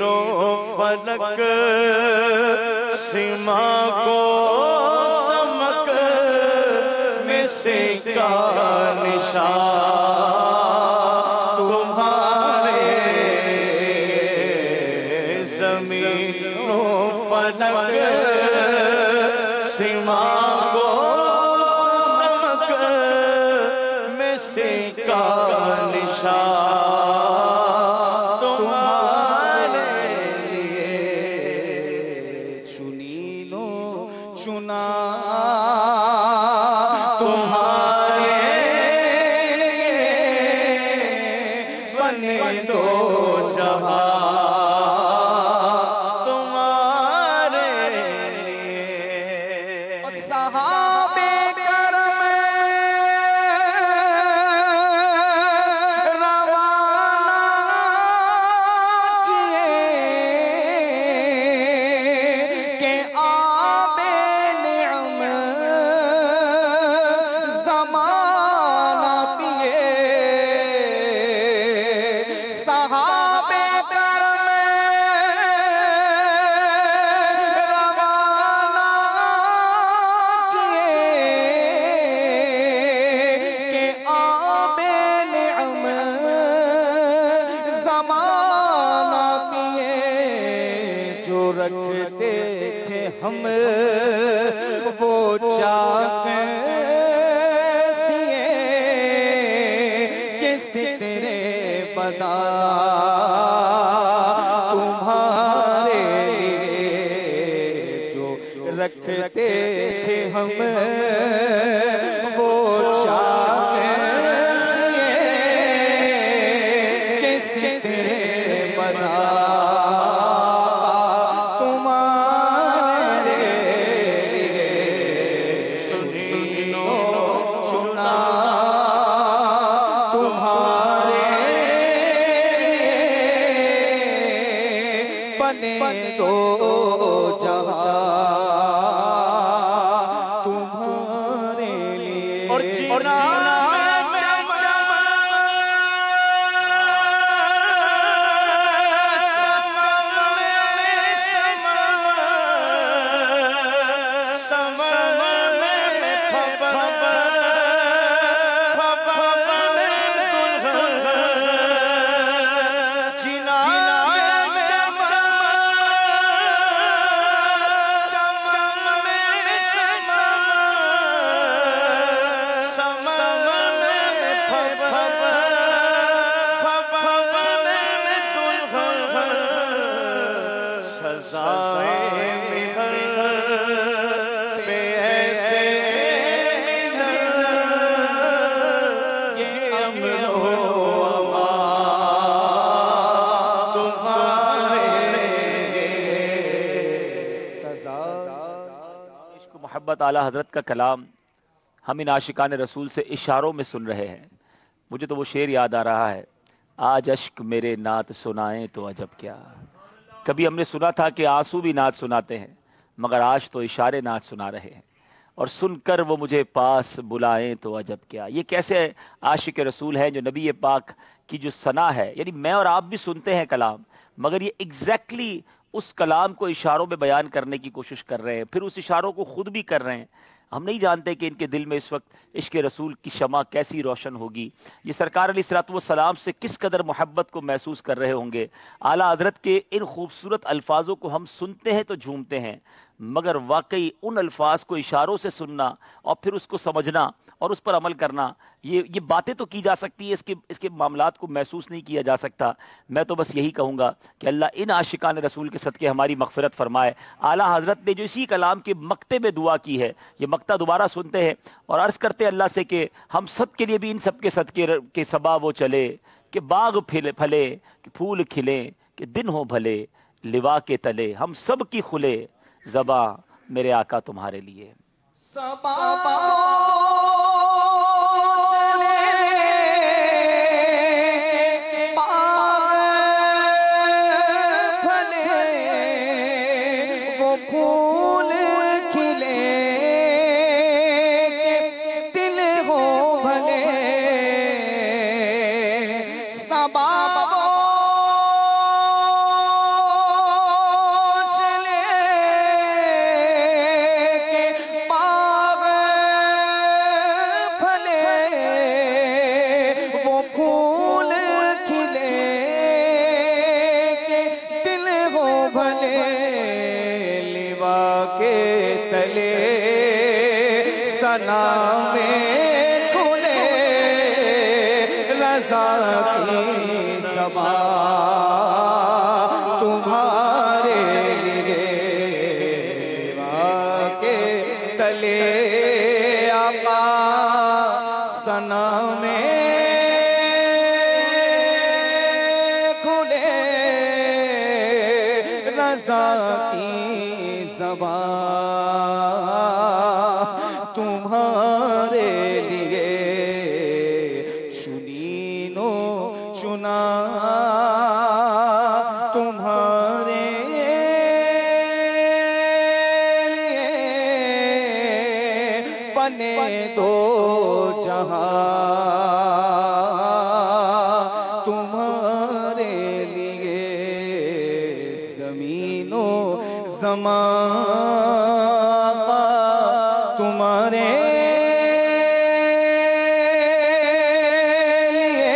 و فلک سما کو سمک میں سے کا نشان تمہارے زمین و فلک سما کو سمک میں سے کا نشان رکھتے تھے ہم وہ چاک سیے کہ سترے بنا تمہارے لیے جو رکھتے تھے ہم وہ چاک سیے کہ سترے بنا دو جہاں تمہارے لیے اور جینا محبت اعلیٰ حضرت کا کلام ہم ان عاشقان رسول سے اشاروں میں سن رہے ہیں. مجھے تو وہ شعر یاد آ رہا ہے، آج اشک میرے نعت سنائیں تو عجب کیا. کبھی ہم نے سنا تھا کہ آنسو بھی نعت سناتے ہیں، مگر آج تو اشارے نعت سنا رہے ہیں. اور سن کر وہ مجھے پاس بلائیں تو عجب کیا. یہ کیسے عاشق رسول ہیں جو نبی پاک کی جو ثنا ہے، یعنی میں اور آپ بھی سنتے ہیں کلام، مگر یہ ایگزیکٹلی اس کلام کو اشاروں میں بیان کرنے کی کوشش کر رہے ہیں، پھر اس اشاروں کو خود بھی کر رہے ہیں. ہم نہیں جانتے کہ ان کے دل میں اس وقت عشق رسول کی شمع کیسی روشن ہوگی، یہ سرکار علیہ الصلوۃ والسلام سے کس قدر محبت کو محسوس کر رہے ہوں گے. اعلیٰ حضرت کے ان خوبصورت الفاظوں کو ہم سنتے ہیں تو جھومتے ہیں، مگر واقعی ان الفاظ کو اشاروں سے سننا اور پھر اس کو سمجھنا اور اس پر عمل کرنا، یہ باتیں تو کی جا سکتی ہے، اس کے معاملات کو محسوس نہیں کیا جا سکتا. میں تو بس یہی کہوں گا کہ اللہ ان عاشقان رسول کے صدقے ہماری مغفرت فرمائے. اعلیٰ حضرت نے جو اسی کلام کے مقطع میں دعا کی ہے، یہ مقطع دوبارہ سنتے ہیں اور عرض کرتے ہیں اللہ سے کہ ہم سب کے لیے بھی ان سب کے صدقے کے سبا وہ چلے کہ باغ پھلے کہ پھول کھلیں کہ دن ہو بھلے لوا کے تلے ہم سب کی کھلے زباں میرے آقا تمہارے لیے. لوا کے تلے ثنا میں کھلے رضا کی زبان تمہارے لیے لوا کے تلے آقا ثنا میں کھلے رضا کی زبان تمہارے لیے چنینو چنا تمہارے لیے بنے دو جہاں تمہارے لیے زمین و زمان تمہارے لیے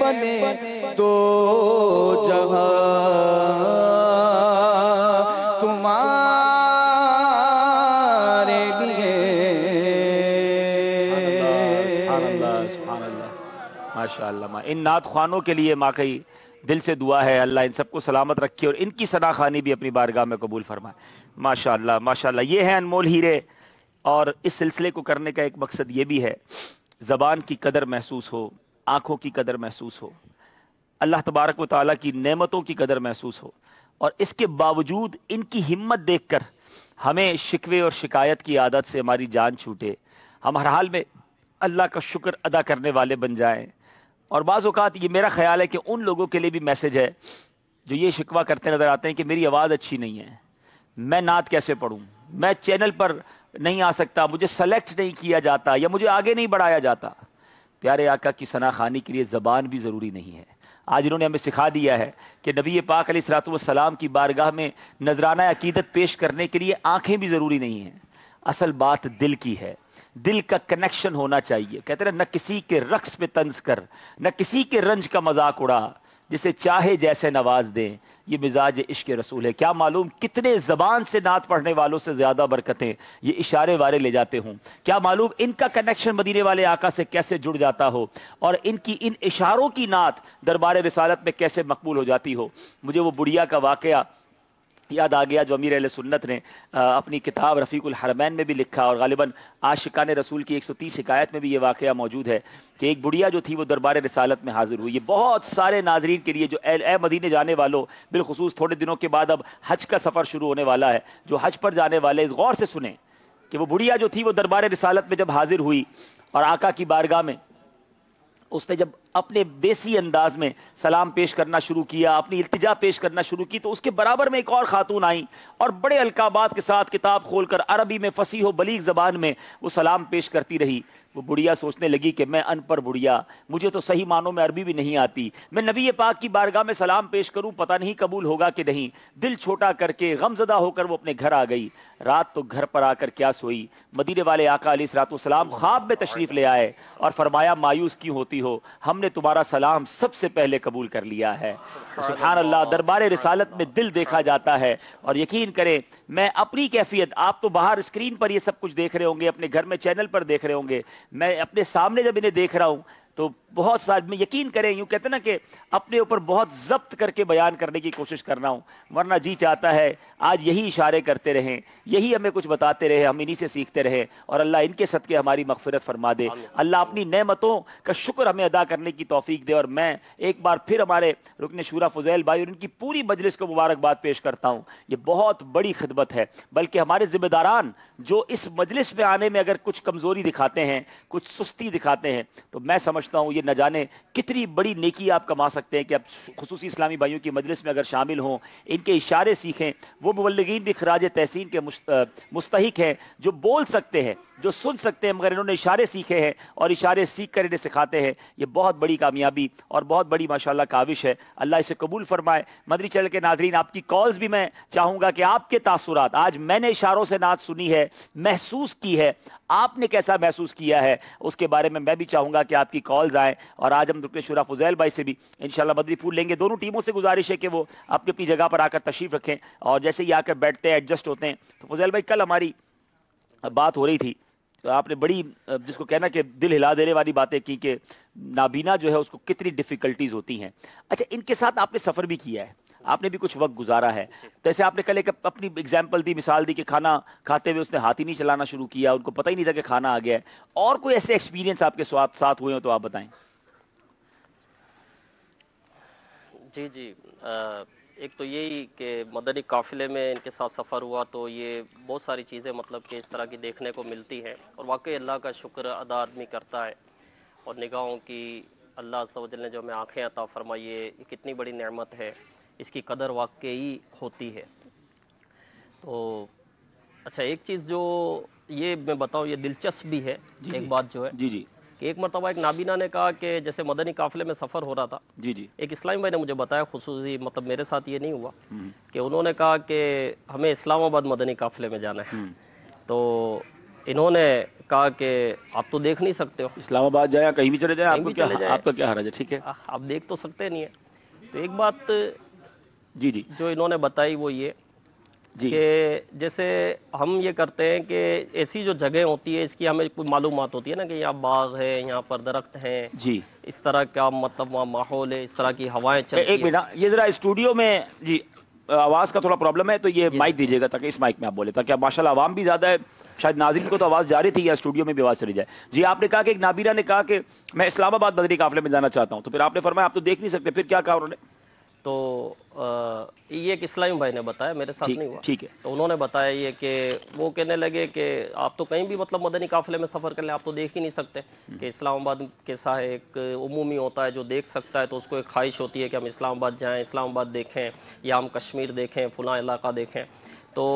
بنے دو جہاں تمہارے لیے سبحان اللہ ماشاء اللہ. ان نعت خوانوں کے لیے واقعی دل سے دعا ہے اللہ ان سب کو سلامت رکھے اور ان کی ثنا خوانی بھی اپنی بارگاہ میں قبول فرمائے. ماشاءاللہ ماشاءاللہ. یہ ہیں انمول ہیرے اور اس سلسلے کو کرنے کا ایک مقصد یہ بھی ہے زبان کی قدر محسوس ہو, آنکھوں کی قدر محسوس ہو, اللہ تبارک و تعالیٰ کی نعمتوں کی قدر محسوس ہو, اور اس کے باوجود ان کی ہمت دیکھ کر ہمیں شکوے اور شکایت کی عادت سے ہماری جان چھوٹے, ہم ہر حال میں اللہ کا شکر ادا کرنے والے بن جائیں. اور بعض اوقات یہ میرا خیال ہے کہ ان لوگوں کے لیے بھی میسج ہے جو یہ شکوہ کرتے نظر آتے ہیں کہ میری آواز اچھی نہیں ہے, میں نعت کیسے پڑھوں, میں چینل پر نہیں آ سکتا, مجھے سلیکٹ نہیں کیا جاتا یا مجھے آگے نہیں بڑھایا جاتا. پیارے آقا کی ثنا خوانی کے لیے زبان بھی ضروری نہیں ہے. آج انہوں نے ہمیں سکھا دیا ہے کہ نبی پاک علیہ الصلوۃ والسلام کی بارگاہ میں نذرانہ عقیدت پیش کرنے کے لیے آنکھیں بھی ضروری نہیں ہیں. اصل بات دل کی ہے, دل کا کنیکشن ہونا چاہیے. کہتے ہیں نہ کسی کے رقص پہ طنز کر, نہ کسی کے رنج کا مذاق اڑا, جسے چاہے جیسے نواز دیں, یہ مزاج عشق رسول ہے. کیا معلوم کتنے زبان سے نعت پڑھنے والوں سے زیادہ برکتیں یہ اشارے والے لے جاتے ہوں. کیا معلوم ان کا کنیکشن مدینے والے آقا سے کیسے جڑ جاتا ہو اور ان کی ان اشاروں کی نعت دربار رسالت میں کیسے مقبول ہو جاتی ہو. مجھے وہ بڑھیا کا واقعہ یاد آ گیا جو امیر اہل سنت نے اپنی کتاب رفیق الحرمین میں بھی لکھا, اور غالباً عاشقان رسول کی 130 حکایت میں بھی یہ واقعہ موجود ہے کہ ایک بڑھیا جو تھی وہ دربار رسالت میں حاضر ہوئی. یہ بہت سارے ناظرین کے لیے جو اے مدینے جانے والوں, بالخصوص تھوڑے دنوں کے بعد اب حج کا سفر شروع ہونے والا ہے, جو حج پر جانے والے اس غور سے سنیں کہ وہ بڑھیا جو تھی وہ دربار رسالت میں جب حاضر ہوئی اور آقا کی بارگاہ میں اس نے جب اپنے دیسی انداز میں سلام پیش کرنا شروع کیا, اپنی التجا پیش کرنا شروع کی, تو اس کے برابر میں ایک اور خاتون آئیں اور بڑے القابات کے ساتھ کتاب کھول کر عربی میں فصیح و بلیغ زبان میں وہ سلام پیش کرتی رہی. وہ بڑھیا سوچنے لگی کہ میں ان پڑھ بڑھیا, مجھے تو صحیح معنوں میں عربی بھی نہیں آتی, میں نبی پاک کی بارگاہ میں سلام پیش کروں پتہ نہیں قبول ہوگا کہ نہیں. دل چھوٹا کر کے غمزدہ ہو کر وہ اپنے گھر آ گئی. رات تو گھر پر آ کر کیا سوئی, مدینے والے آقا علیہ الصلوۃ والسلام خواب میں تشریف لے آئے اور فرمایا مایوس کیوں ہوتی ہو, ہم نے تمہارا سلام سب سے پہلے قبول کر لیا ہے. سبحان اللہ. دربار رسالت میں دل دیکھا جاتا ہے, اور یقین کریں میں اپنی کیفیت, آپ تو باہر اسکرین پر یہ سب کچھ دیکھ رہے ہوں گے, اپنے گھر میں چینل پر دیکھ رہے ہوں گے, میں اپنے سامنے جب انہیں دیکھ رہا ہوں تو بہت سارے, میں یقین کریں یوں کہتے نا کہ اپنے اوپر بہت ضبط کر کے بیان کرنے کی کوشش کر رہا ہوں, ورنہ جی چاہتا ہے آج یہی اشارے کرتے رہیں, یہی ہمیں کچھ بتاتے رہے, ہم انہی سے سیکھتے رہیں, اور اللہ ان کے صدقے ہماری مغفرت فرما دے. اللہ اپنی نعمتوں کا شکر ہمیں ادا کرنے کی توفیق دے. اور میں ایک بار پھر ہمارے رکن شورا فضیل بھائی اور ان کی پوری مجلس کو مبارکباد پیش کرتا ہوں. یہ بہت بڑی خدمت ہے, بلکہ ہمارے ذمہ داران جو اس مجلس میں آنے میں اگر کچھ کمزوری دکھاتے ہیں, کچھ سستی دکھاتے ہیں, تو میں سمجھتا ہوں یہ نہ جانے کتنی بڑی نیکی آپ کما سکتے ہیں کہ آپ خصوصی اسلامی بھائیوں کی مجلس میں اگر شامل ہوں, ان کے اشارے سیکھیں. وہ مبلغین بھی خراج تحسین کے مستحق ہیں جو بول سکتے ہیں, جو سن سکتے ہیں, مگر انہوں نے اشارے سیکھے ہیں اور اشارے سیکھ کر انہیں سکھاتے ہیں. یہ بہت بڑی کامیابی اور بہت بڑی ماشاءاللہ کاوش ہے, اللہ اسے قبول فرمائے. مدنی چینل کے ناظرین, آپ کی کالز بھی میں چاہوں گا کہ آپ کے تاثرات, آج میں نے اشاروں سے نعت سنی ہے, محسوس کی ہے, آپ نے کیسا محسوس کیا ہے اس کے بارے میں بھی چاہوں گا کہ آپ کی کالز آئیں، اور آج ہم رکن شورا فضیل بھائی سے بھی انشاءاللہ مدنی پھول لیں گے. دونوں ٹیموں سے گزارش ہے کہ وہ اپنی اپنی جگہ پر آ کر تشریف رکھیں، اور جیسے ہی آ کر بیٹھتے ہیں ایڈجسٹ ہوتے ہیں. تو فضیل بھائی کل ہماری بات ہو رہی تھی تو آپ نے بڑی جس کو کہنا کہ دل ہلا دینے والی باتیں کی کہ نابینا جو ہے اس کو کتنی ڈیفیکلٹیز ہوتی ہیں. اچھا، ان کے ساتھ آپ نے سفر بھی کیا ہے، آپ نے بھی کچھ وقت گزارا ہے. جیسے آپ نے کل ایک اپنی اگزامپل دی، مثال دی کہ کھانا کھاتے ہوئے اس نے ہاتھ ہی نہیں چلانا شروع کیا، ان کو پتہ ہی نہیں تھا کہ کھانا آ گیا ہے. اور کوئی ایسے ایکسپیرینس آپ کے ساتھ ہوئے ہوں تو آپ بتائیں. جی جی، ایک تو یہی کہ مدنی قافلے میں ان کے ساتھ سفر ہوا تو یہ بہت ساری چیزیں مطلب کہ اس طرح کی دیکھنے کو ملتی ہیں، اور واقعی اللہ کا شکر ادا آدمی کرتا ہے. اور نگاہوں کی اللہ عز و جل نے جو ہمیں آنکھیں عطا فرمائی ہے، یہ کتنی بڑی نعمت ہے، اس کی قدر واقعی ہوتی ہے. تو اچھا، ایک چیز جو یہ میں بتاؤں، یہ دلچسپ بھی ہے. جی ایک جی بات جو ہے جی جی کہ ایک مرتبہ ایک نابینا نے کہا کہ جیسے مدنی قافلے میں سفر ہو رہا تھا، جی جی ایک اسلامی بھائی نے مجھے بتایا، خصوصی مطلب میرے ساتھ یہ نہیں ہوا، ہم، کہ انہوں نے کہا کہ ہمیں اسلام آباد مدنی قافلے میں جانا ہے. ہم. تو انہوں نے کہا کہ آپ تو دیکھ نہیں سکتے ہو، اسلام آباد جائیں یا کہیں بھی چلے جائیں، کہیں بھی چلے جائیں، آپ کا کیا حرج ہے؟ ٹھیک ہے. آپ دیکھ تو سکتے نہیں ہیں. تو ایک بات جی جی جو انہوں نے بتائی وہ یہ جی کہ جیسے ہم یہ کرتے ہیں کہ ایسی جو جگہ ہوتی ہے اس کی ہمیں کوئی معلومات ہوتی ہے نا، کہ یہاں باغ ہے، یہاں پر درخت ہیں، جی. اس طرح کا مطلب وہاں ماحول ہے، اس طرح کی ہوائیں چلتی ایک ہیں. منٹ، یہ ذرا اسٹوڈیو میں جی آواز کا تھوڑا پرابلم ہے، تو یہ جی مائک دیجیے گا تاکہ اس مائک میں آپ بولے، تاکہ ماشاءاللہ عوام بھی زیادہ ہے، شاید ناظرین کو تو آواز جا رہی تھی یا اسٹوڈیو میں بھی آواز چلی جائے. جی، آپ نے کہا کہ ایک نابینا نے کہا کہ میں اسلام آباد مدنی قافلے میں جانا چاہتا ہوں، تو پھر آپ نے فرمایا آپ تو دیکھ نہیں سکتے، پھر کیا کہا انہوں نے؟ تو یہ ایک اسلامی بھائی نے بتایا، میرے ساتھ ٹھیک نہیں ہوا. ٹھیک ہے. تو انہوں نے بتایا یہ کہ وہ کہنے لگے کہ آپ تو کہیں بھی مطلب مدنی قافلے میں سفر کر لیں، آپ تو دیکھ ہی نہیں سکتے. کہ اسلام آباد کیسا ہے، ایک عمومی ہوتا ہے جو دیکھ سکتا ہے تو اس کو ایک خواہش ہوتی ہے کہ ہم اسلام آباد جائیں، اسلام آباد دیکھیں، یا ہم کشمیر دیکھیں، فلاں علاقہ دیکھیں. تو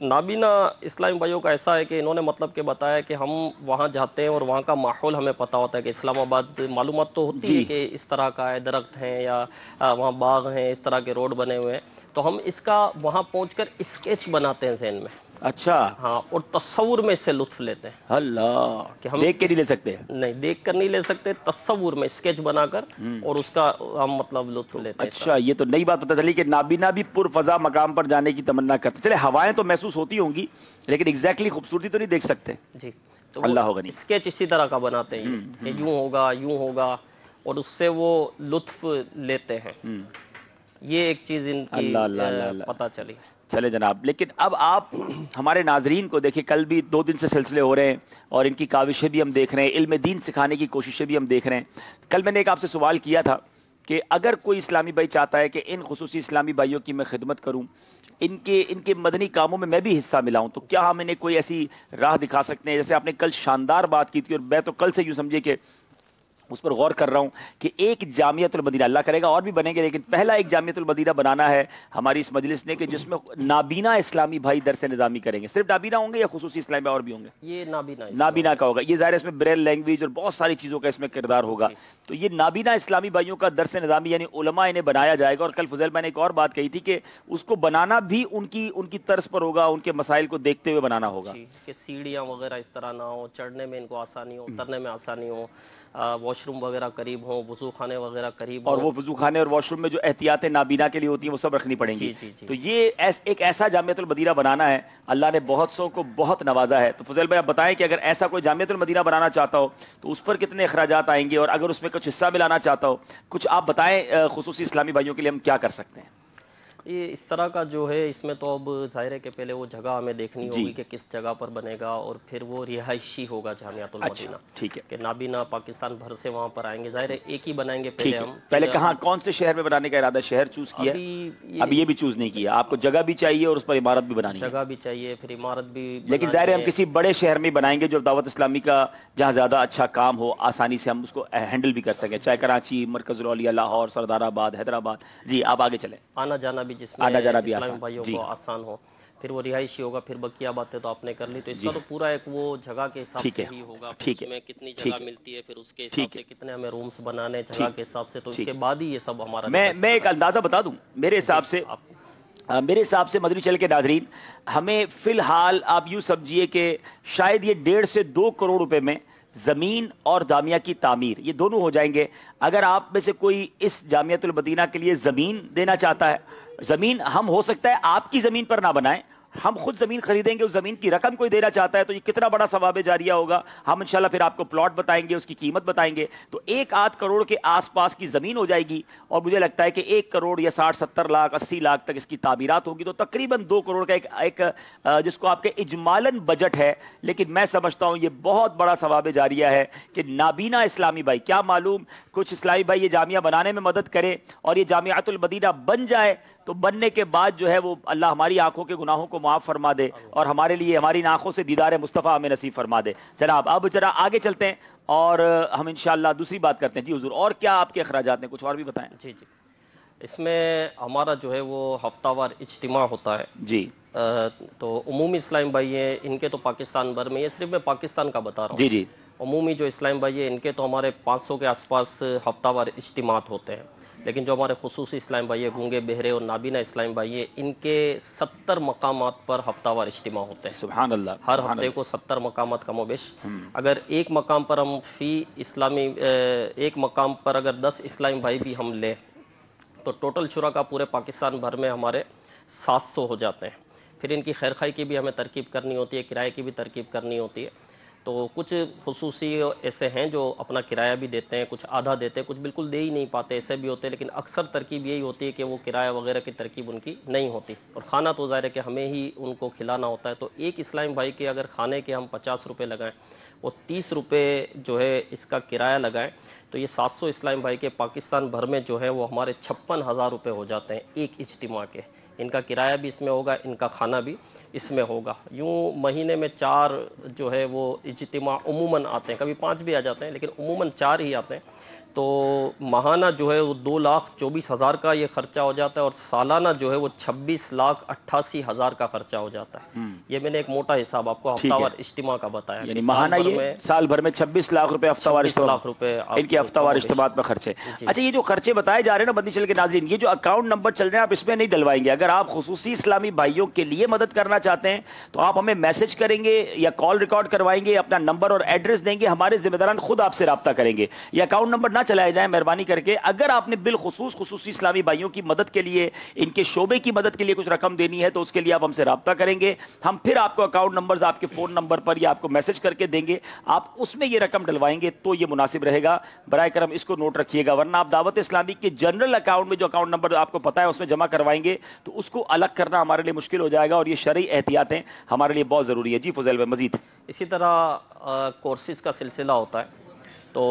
نابینا اسلامی بھائیوں کا ایسا ہے کہ انہوں نے مطلب کہ بتایا کہ ہم وہاں جاتے ہیں اور وہاں کا ماحول ہمیں پتہ ہوتا ہے، کہ اسلام آباد معلومات تو ہوتی ہے جی کہ اس طرح کا ہے، درخت ہیں یا وہاں باغ ہیں، اس طرح کے روڈ بنے ہوئے ہیں. تو ہم اس کا وہاں پہنچ کر اسکیچ بناتے ہیں ذہن میں، اچھا. ہاں، اور تصور میں اس سے لطف لیتے ہیں. اللہ، کہ ہم دیکھ کے نہیں لے سکتے. نہیں دیکھ کر نہیں لے سکتے، تصور میں اسکیچ بنا کر، اور اس کا ہم مطلب لطف لیتے ہیں. اچھا، یہ تو نئی بات پتہ چلی کہ نابینا بھی پر فضا مقام پر جانے کی تمنا کرتے. چلے ہوائیں تو محسوس ہوتی ہوں گی لیکن ایگزیکٹلی خوبصورتی تو نہیں دیکھ سکتے. جی. تو وہ اللہ ہو غنی. اسکیچ اسی طرح کا بناتے ہیں یہ، کہ یوں ہوگا یوں ہوگا، اور اس سے وہ لطف لیتے ہیں. یہ ایک چیز ان کی اللہ اللہ اللہ اللہ. پتہ چلی. چلے جناب، لیکن اب آپ ہمارے ناظرین کو دیکھیں، کل بھی 2 دن سے سلسلے ہو رہے ہیں اور ان کی کاوشیں بھی ہم دیکھ رہے ہیں، علم دین سکھانے کی کوششیں بھی ہم دیکھ رہے ہیں. کل میں نے ایک آپ سے سوال کیا تھا کہ اگر کوئی اسلامی بھائی چاہتا ہے کہ ان خصوصی اسلامی بھائیوں کی میں خدمت کروں، ان کے مدنی کاموں میں میں بھی حصہ ملاؤں، تو کیا ہم انہیں کوئی ایسی راہ دکھا سکتے ہیں؟ جیسے آپ نے کل شاندار بات کی تھی، اور میں تو کل سے یوں سمجھے کہ اس پر غور کر رہا ہوں کہ ایک جامعۃ المدینہ، اللہ کرے گا اور بھی بنیں گے، لیکن پہلا ایک جامعۃ المدینہ بنانا ہے ہماری اس مجلس نے، کہ جس میں نابینا اسلامی بھائی درس نظامی کریں گے. صرف نابینا ہوں گے یا خصوصی اسلامی بھائی اور بھی ہوں گے؟ یہ نابینا نابینا کا ہوگا. یہ ظاہر ہے اس میں بریل لینگویج اور بہت ساری چیزوں کا اس میں کردار ہوگا. جی. تو یہ نابینا اسلامی بھائیوں کا درس نظامی یعنی علماء انہیں بنایا جائے گا. اور کل فضیل میں نے ایک اور بات کہی تھی کہ اس کو بنانا بھی ان کی طرز پر ہوگا، ان کے مسائل کو دیکھتے ہوئے بنانا ہوگا. جی، کہ سیڑھیاں وغیرہ اس طرح نہ ہو، چڑھنے میں ان کو آسانی ہو، اترنے میں آسانی ہو، واش روم وغیرہ قریب ہوں، وضو خانے وغیرہ قریب اور ہوں. وہ وضو خانے اور واش روم میں جو احتیاطیں نابینا کے لیے ہوتی ہیں وہ سب رکھنی پڑیں گی. جی جی جی. تو یہ ایک ایسا جامعۃ المدینہ بنانا ہے. اللہ نے بہت سو کو بہت نوازا ہے. تو فضیل بھائی آپ بتائیں کہ اگر ایسا کوئی جامعۃ المدینہ بنانا چاہتا ہو تو اس پر کتنے اخراجات آئیں گے، اور اگر اس میں کچھ حصہ ملانا چاہتا ہو، کچھ آپ بتائیں خصوصی اسلامی بھائیوں کے لیے ہم کیا کر سکتے ہیں؟ یہ اس طرح کا جو ہے، اس میں تو اب ظاہر ہے کہ پہلے وہ جگہ ہمیں دیکھنی جی ہوگی کہ کس جگہ پر بنے گا، اور پھر وہ رہائشی ہوگا جامعۃ المدینہ. اچھا ٹھیک ہے. کہ نابینا پاکستان بھر سے وہاں پر آئیں گے. ظاہر ہے ایک ہی بنائیں گے پہلے ٹھیک ہے. ہم. پہلے کہاں کون سے شہر میں بنانے کا ارادہ؟ شہر چوز کیا ہے؟ اب یہ بھی چوز نہیں کیا. آپ کو جگہ بھی چاہیے اور اس پر عمارت بھی بنانی ہے. جگہ بھی چاہیے، پھر عمارت بھی لیکن ظاہر ہے ہم کسی بڑے شہر میں بنائیں گے جو دعوت اسلامی کا جہاں زیادہ اچھا کام ہو، آسانی سے ہم اس کو ہینڈل بھی کر سکیں، چاہے کراچی، مرکز الاولیاء، لاہور، سردار آباد، حیدرآباد. جی آپ آگے چلیں. آنا جانا بھی جس میں آنا جانا بھی اسلامی آسان. بھائیوں جی کو آسان ہو. پھر وہ رہائشی ہوگا. پھر بقیہ باتیں تو آپ نے کر لی. تو اس جی کا تو پورا ایک وہ جگہ کے حساب ٹھیک سے ہے. ہی ہوگا. پھر ٹھیک اس ہے. میں کتنی جگہ ٹھیک ہے. ملتی ہے، پھر اس کے حساب ٹھیک ہے. سے کتنے ہمیں رومز بنانے جگہ ٹھیک کے حساب سے. تو اس ٹھیک کے ہے. بعد ہی یہ سب ہمارا میں ایک اندازہ بتا دوں میرے حساب سے. میرے حساب سے مدنی چینل کے ناظرین، ہمیں فی الحال آپ یوں سمجھیے کہ شاید یہ 1.5 سے 2 کروڑ روپے میں زمین اور جامعہ کی تعمیر یہ دونوں ہو جائیں گے۔ اگر آپ میں سے کوئی اس جامعۃ المدینہ کے لیے زمین دینا چاہتا ہے، زمین ہم ہو سکتا ہے آپ کی زمین پر نہ بنائیں، ہم خود زمین خریدیں گے، اس زمین کی رقم کوئی دینا چاہتا ہے تو یہ کتنا بڑا ثواب جاریہ ہوگا، ہم انشاءاللہ پھر آپ کو پلاٹ بتائیں گے، اس کی قیمت بتائیں گے، تو 1-8 کروڑ کے آس پاس کی زمین ہو جائے گی، اور مجھے لگتا ہے کہ 1 کروڑ یا 60-70 لاکھ 80 لاکھ تک اس کی تعمیرات ہوگی، تو تقریباً 2 کروڑ کا ایک جس کو آپ کے اجمالاً بجٹ ہے، لیکن میں سمجھتا ہوں یہ بہت بڑا ثواب جاریہ ہے کہ نابینا اسلامی بھائی، کیا معلوم کچھ اسلامی بھائی یہ جامعہ بنانے میں مدد کرے اور یہ جامعۃ المدینہ بن جائے، تو بننے کے بعد جو ہے وہ اللہ ہماری آنکھوں کے گناہوں کو معاف فرما دے اور ہمارے لیے ہماری آنکھوں سے دیدار مصطفیٰ ہمیں نصیب فرما دے۔ جناب اب ذرا آگے چلتے ہیں اور ہم انشاءاللہ دوسری بات کرتے ہیں۔ جی حضور، اور کیا آپ کے اخراجات ہیں، کچھ اور بھی بتائیں۔ جی جی، اس میں ہمارا جو ہے وہ ہفتہ وار اجتماع ہوتا ہے جی تو عمومی اسلام بھائی ہیں ان کے تو پاکستان بھر میں، یہ صرف میں پاکستان کا بتا رہا ہوں، جی جی عمومی جو اسلام بھائی ہیں ان کے تو ہمارے 500 کے آس پاس ہفتہ وار اجتماعات ہوتے ہیں، لیکن جو ہمارے خصوصی اسلام بھائی ہیں، گونگے بہرے اور نابینا اسلام بھائی ہیں، ان کے 70 مقامات پر ہفتہ وار اجتماع ہوتے ہیں۔ سبحان اللہ، ہر سبحان ہفتے اللہ۔ کو 70 مقامات کم و بیش۔ اگر ایک مقام پر ہم ایک مقام پر اگر 10 اسلام بھائی بھی ہم لیں تو ٹوٹل شرکا پورے پاکستان بھر میں ہمارے 700 ہو جاتے ہیں۔ پھر ان کی خیرخواہی کی بھی ہمیں ترکیب کرنی ہوتی ہے، کرائے کی بھی ترکیب کرنی ہوتی ہے، تو کچھ خصوصی ایسے ہیں جو اپنا کرایہ بھی دیتے ہیں، کچھ آدھا دیتے ہیں، کچھ بالکل دے ہی نہیں پاتے، ایسے بھی ہوتے ہیں، لیکن اکثر ترکیب یہی ہوتی ہے کہ وہ کرایہ وغیرہ کی ترکیب ان کی نہیں ہوتی، اور کھانا تو ظاہر ہے کہ ہمیں ہی ان کو کھلانا ہوتا ہے، تو ایک اسلام بھائی کے اگر کھانے کے ہم 50 روپے لگائیں اور 30 روپے جو ہے اس کا کرایہ لگائیں تو یہ 700 اسلام بھائی کے پاکستان بھر میں جو ہے وہ ہمارے 56,000 روپے ہو جاتے ہیں ایک اجتماع کے۔ ان کا کرایہ بھی اس میں ہوگا، ان کا کھانا بھی اس میں ہوگا۔ یوں مہینے میں 4 جو ہے وہ اجتماع عموماً آتے ہیں، کبھی 5 بھی آ جاتے ہیں، لیکن عموماً 4 ہی آتے ہیں، تو ماہانہ جو ہے وہ 2,24,000 کا یہ خرچہ ہو جاتا ہے، اور سالانہ جو ہے وہ 26,88,000 کا خرچہ ہو جاتا ہے۔ یہ میں نے ایک موٹا حساب آپ کو ہفتہ وار اجتماع کا بتایا، یعنی ماہانہ یہ سال بھر میں 26 لاکھ روپے ہفتہ وار 26 لاکھ روپے ان کے ہفتہ وار اجتماعات میں خرچے۔ اچھا، یہ جو خرچے بتائے جا رہے ہیں نا مدنی چینل کے ناظرین، یہ جو اکاؤنٹ نمبر چل رہے ہیں آپ اس میں نہیں ڈلوائیں گے، اگر آپ خصوصی اسلامی بھائیوں کے لیے مدد کرنا چاہتے ہیں تو آپ ہمیں میسج کریں گے یا کال ریکارڈ کروائیں گے، اپنا نمبر اور ایڈریس دیں گے، ہمارے ذمہ داران خود آپ سے رابطہ کریں گے۔ یہ اکاؤنٹ نمبر نہ چلائے جائیں مہربانی کر کے، اگر آپ نے بالخصوص خصوصی اسلامی بھائیوں کی مدد کے لیے، ان کے شعبے کی مدد کے لیے کچھ رقم دینی ہے تو اس کے لیے آپ ہم سے رابطہ کریں گے، ہم پھر آپ کو اکاؤنٹ نمبرز آپ کے فون نمبر پر یا آپ کو میسج کر کے دیں گے، آپ اس میں یہ رقم ڈلوائیں گے تو یہ مناسب رہے گا۔ برائے کرم اس کو نوٹ رکھیے گا، ورنہ آپ دعوت اسلامی کے جنرل اکاؤنٹ میں جو اکاؤنٹ نمبر آپ کو پتا ہے اس میں جمع کروائیں گے تو اس کو الگ کرنا ہمارے لیے مشکل ہو جائے گا، اور یہ شرعی احتیاطیں ہمارے لیے بہت ضروری ہے۔ جی فضیل بھائی مزید۔ اسی طرح کورسز کا سلسلہ ہوتا ہے، تو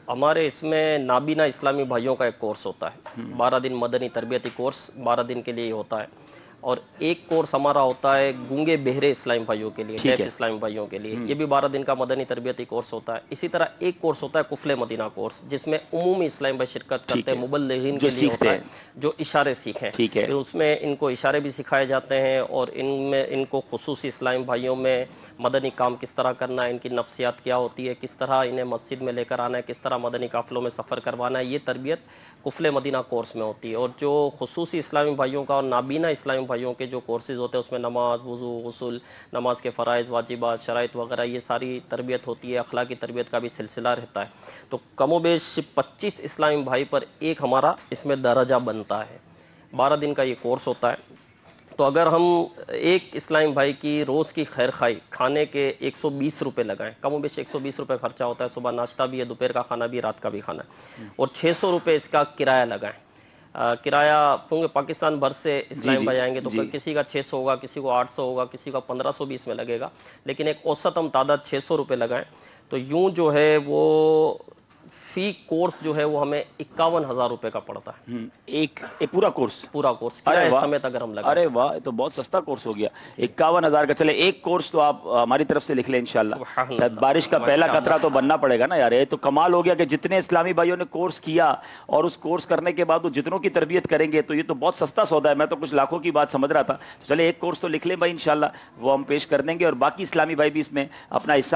ہمارے اس میں نابینا اسلامی بھائیوں کا ایک کورس ہوتا ہے، 12 دن مدنی تربیتی کورس 12 دن کے لیے ہی ہوتا ہے، اور ایک کورس ہمارا ہوتا ہے گونگے بہرے اسلام بھائیوں کے لیے، ڈیف اسلام بھائیوں کے لیے، یہ بھی 12 دن کا مدنی تربیتی کورس ہوتا ہے۔ اسی طرح ایک کورس ہوتا ہے قفل مدینہ کورس، جس میں عمومی اسلام بھائی شرکت کرتے ہیں، مبلغین کے لیے ہوتا ہے جو اشارے سیکھیں، پھر اس میں ان کو اشارے بھی سکھائے جاتے ہیں، اور ان کو خصوصی اسلام بھائیوں میں مدنی کام کس طرح کرنا ہے، ان کی نفسیات کیا ہوتی ہے، کس طرح انہیں مسجد میں لے کر آنا ہے، کس طرح مدنی قافلوں میں سفر کروانا ہے، یہ تربیت قفل مدینہ کورس میں ہوتی ہے۔ اور جو خصوصی اسلامی بھائیوں کا اور نابینا اسلامی بھائیوں کے جو کورسز ہوتے ہیں اس میں نماز، وضو، غسل، نماز کے فرائض، واجبات، شرائط وغیرہ یہ ساری تربیت ہوتی ہے، اخلاقی تربیت کا بھی سلسلہ رہتا ہے۔ تو کم و بیش 25 اسلامی بھائی پر ایک ہمارا اس میں درجہ بنتا ہے، 12 دن کا یہ کورس ہوتا ہے۔ تو اگر ہم ایک اسلام بھائی کی روز کی خیر خواہی کھانے کے 120 روپے لگائیں، کم و بیش 120 روپے خرچہ ہوتا ہے، صبح ناشتہ بھی ہے، دوپہر کا کھانا بھی، رات کا بھی کھانا ہے، اور 600 روپے اس کا کرایہ لگائیں۔ کرایہ کیونکہ پاکستان بھر سے اسلام بھائی آئیں گے تو کسی کا 600 ہوگا، کسی کو 800 ہوگا، کسی کا 1500 بھی اس میں لگے گا، لیکن ایک اوسط ہم تعداد 600 روپے لگائیں تو یوں جو ہے وہ فی کورس جو ہے وہ ہمیں 51,000 روپے کا پڑتا ہے، ایک پورا کورس سمیت اگر ہم لگائیں۔ ارے واہ، یہ تو بہت سستا کورس ہو گیا، 51,000 کا۔ چلے ایک کورس تو آپ ہماری طرف سے لکھ لیں انشاءاللہ، بارش کا پہلا قطرہ تو بننا پڑے گا نا یار۔ یہ تو کمال ہو گیا کہ جتنے اسلامی بھائیوں نے کورس کیا اور اس کورس کرنے کے بعد وہ جتنوں کی تربیت کریں گے تو یہ تو بہت سستا سودا ہے، میں تو کچھ لاکھوں کی بات سمجھ رہا تھا۔ چلے ایک کورس تو لکھ لیں بھائی انشاءاللہ، وہ ہم پیش کر دیں گے، اور باقی اسلامی بھائی بھی اس میں اپنا حصہ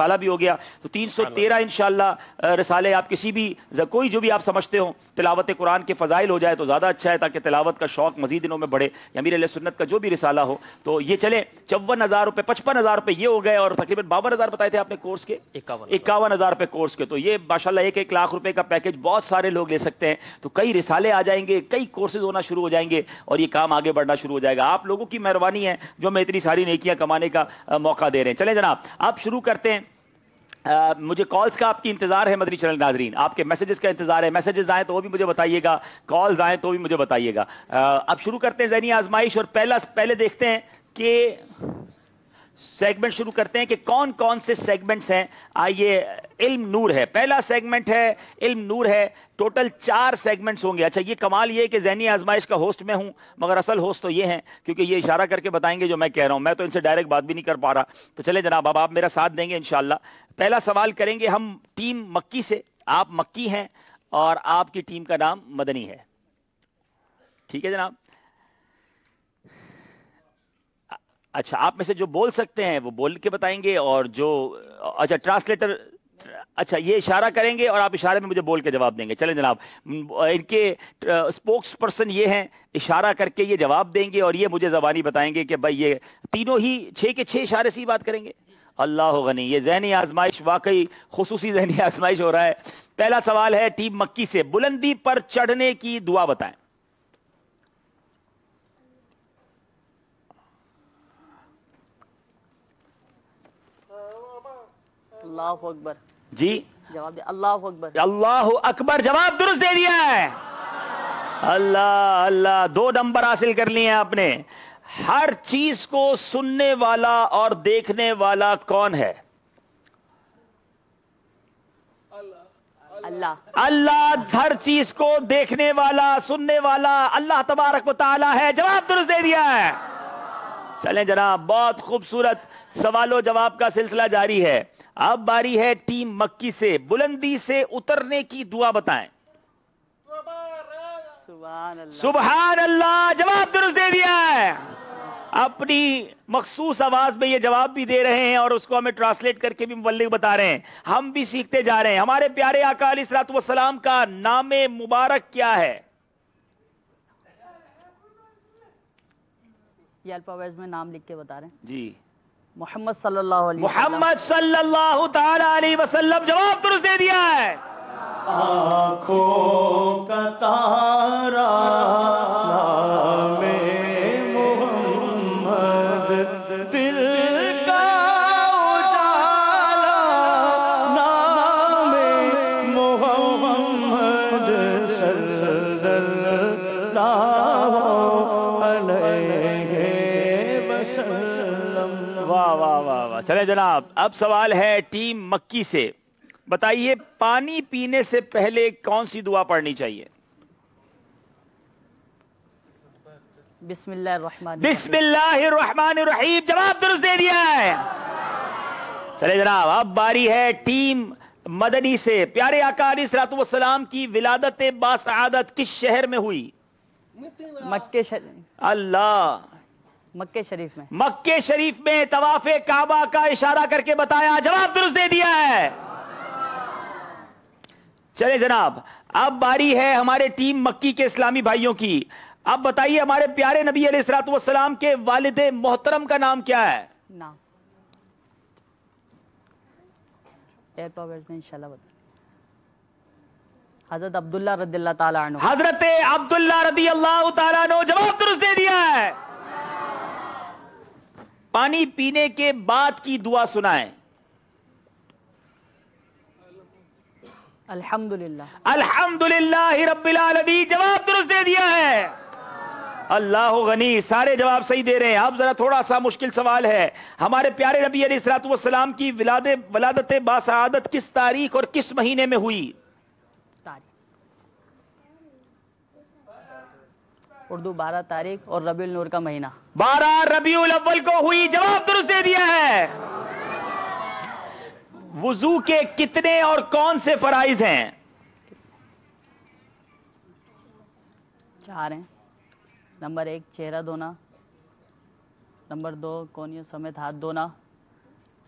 رسالہ بھی ہو گیا. تو 313 انشاءاللہ رسالے آپ کسی بھی کوئی جو بھی آپ سمجھتے ہو تلاوت قرآن کے فضائل ہو جائے تو زیادہ اچھا ہے, تاکہ تلاوت کا شوق مزید دنوں میں بڑھے. امیر علیہ سنت کا جو بھی رسالہ ہو تو یہ چلے. 54,000 روپے 55,000 روپے یہ ہو گئے, اور تقریباً 52,000 بتائے تھے آپ نے کورس کے, 51,000 روپے کورس کے. تو یہ ماشاءاللہ 1 لاکھ روپے کا پیکج بہت سارے لوگ لے سکتے ہیں. تو کئی رسالے آ جائیں گے, کئی کورسز ہونا شروع ہو جائیں گے, اور یہ کام آگے بڑھنا شروع ہو جائے گا. آپ لوگوں کی مہربانی ہے جو ہمیں اتنی ساری نیکیاں کمانے کا موقع دے رہے ہیں. چلیں جناب آپ شروع کرتے ہیں. مجھے کالز کا آپ کی انتظار ہے مدنی چینل ناظرین, آپ کے میسیجز کا انتظار ہے. میسیجز آئیں تو وہ بھی مجھے بتائیے گا, کالز آئیں تو بھی مجھے بتائیے گا. اب شروع کرتے ہیں ذہنی آزمائش, اور پہلے دیکھتے ہیں کہ سیگمنٹ شروع کرتے ہیں کہ کون کون سے سیگمنٹس ہیں. آئیے, علم نور ہے پہلا سیگمنٹ ہے, علم نور ہے. ٹوٹل 4 سیگمنٹس ہوں گے. اچھا یہ کمال یہ ہے کہ ذہنی آزمائش کا ہوسٹ میں ہوں, مگر اصل ہوسٹ تو یہ ہیں, کیونکہ یہ اشارہ کر کے بتائیں گے جو میں کہہ رہا ہوں, میں تو ان سے ڈائریکٹ بات بھی نہیں کر پا رہا. تو چلیں جناب اب آپ میرا ساتھ دیں گے انشاءاللہ. پہلا سوال کریں گے ہم ٹیم مکی سے. آپ مکی ہیں اور آپ کی ٹیم کا نام مدنی ہے, ٹھیک ہے جناب. اچھا آپ میں سے جو بول سکتے ہیں وہ بول کے بتائیں گے, اور جو اچھا ٹرانسلیٹر, اچھا یہ اشارہ کریں گے اور آپ اشارے میں مجھے بول کے جواب دیں گے. چلیں جناب, ان کے اسپوکس پرسن یہ ہیں, اشارہ کر کے یہ جواب دیں گے, اور یہ مجھے زبانی بتائیں گے کہ بھائی یہ تینوں ہی 6 کے 6 اشارے سے ہی بات کریں گے. اللہ غنی, یہ ذہنی آزمائش واقعی خصوصی ذہنی آزمائش ہو رہا ہے. پہلا سوال ہے ٹیم مکی سے, بلندی پر چڑھنے کی دعا بتائیں. اللہ اکبر. جی جواب دے. اللہ اکبر. اللہ اکبر, جواب درست دے دیا ہے. اللہ اللہ, 2 نمبر حاصل کر لیے ہیں آپ نے. ہر چیز کو سننے والا اور دیکھنے والا کون ہے؟ اللہ. اللہ ہر چیز کو دیکھنے والا سننے والا اللہ تبارک و تعالی ہے. جواب درست دے دیا ہے. چلیں جناب, بہت خوبصورت سوال و جواب کا سلسلہ جاری ہے. اب باری ہے ٹیم مکی سے, بلندی سے اترنے کی دعا بتائیں. سبحان اللہ. سبحان اللہ, جواب درست دے دیا ہے. اپنی مخصوص آواز میں یہ جواب بھی دے رہے ہیں, اور اس کو ہمیں ٹرانسلیٹ کر کے بھی مبلغ بتا رہے ہیں. ہم بھی سیکھتے جا رہے ہیں. ہمارے پیارے آقا علیہ الصلوۃ والسلام کا نام مبارک کیا ہے؟ یہ الفاظ میں نام لکھ کے بتا رہے ہیں. جی, محمد صلی اللہ علیہ وسلم. محمد صلی اللہ تعالی علیہ وسلم. جواب درست دے دیا ہے. آنکھوں کا تارا نام محمد, دل کا اجالا نام محمد صلی اللہ علیہ وسلم. واہ واہ واہ واہ. چلے جناب, اب سوال ہے ٹیم مکی سے, بتائیے پانی پینے سے پہلے کون سی دعا پڑھنی چاہیے؟ بسم اللہ الرحمن بسم اللہ الرحمن الرحیم. جواب درست دے دیا ہے. چلے جناب, اب باری ہے ٹیم مدنی سے. پیارے آقا علیہ الصلوۃ والسلام کی ولادت باسعادت کس شہر میں ہوئی؟ مکے شریف. اللہ, مکے شریف میں. مکے شریف میں طواف کعبہ کا اشارہ کر کے بتایا. جواب درست دے دیا ہے. چلے جناب, اب باری ہے ہمارے ٹیم مکی کے اسلامی بھائیوں کی. اب بتائیے ہمارے پیارے نبی علیہ الصلوۃ والسلام کے والد محترم کا نام کیا ہے؟ نام الفاظ میں انشاءاللہ بتا. حضرت عبداللہ رضی اللہ تعالیٰ عنہ. حضرت عبداللہ رضی اللہ تعالیٰ عنہ. جواب درست دے دیا ہے. پانی پینے کے بعد کی دعا سنائیں. الحمدللہ. الحمدللہ رب العالمین. جواب درست دے دیا ہے. اللہ غنی, سارے جواب صحیح دے رہے ہیں. اب ذرا تھوڑا سا مشکل سوال ہے. ہمارے پیارے نبی علیہ الصلوۃ والسلام کی ولادت باسعادت کس تاریخ اور کس مہینے میں ہوئی؟ تاریخ اردو 12 تاریخ اور ربیع النور کا مہینہ. 12 ربیع الاول کو ہوئی. جواب درست دے دیا ہے. وضو کے کتنے اور کون سے فرائض ہیں؟ 4 ہیں. نمبر 1 چہرہ دھونا, نمبر 2 کونیوں سمیت ہاتھ دھونا,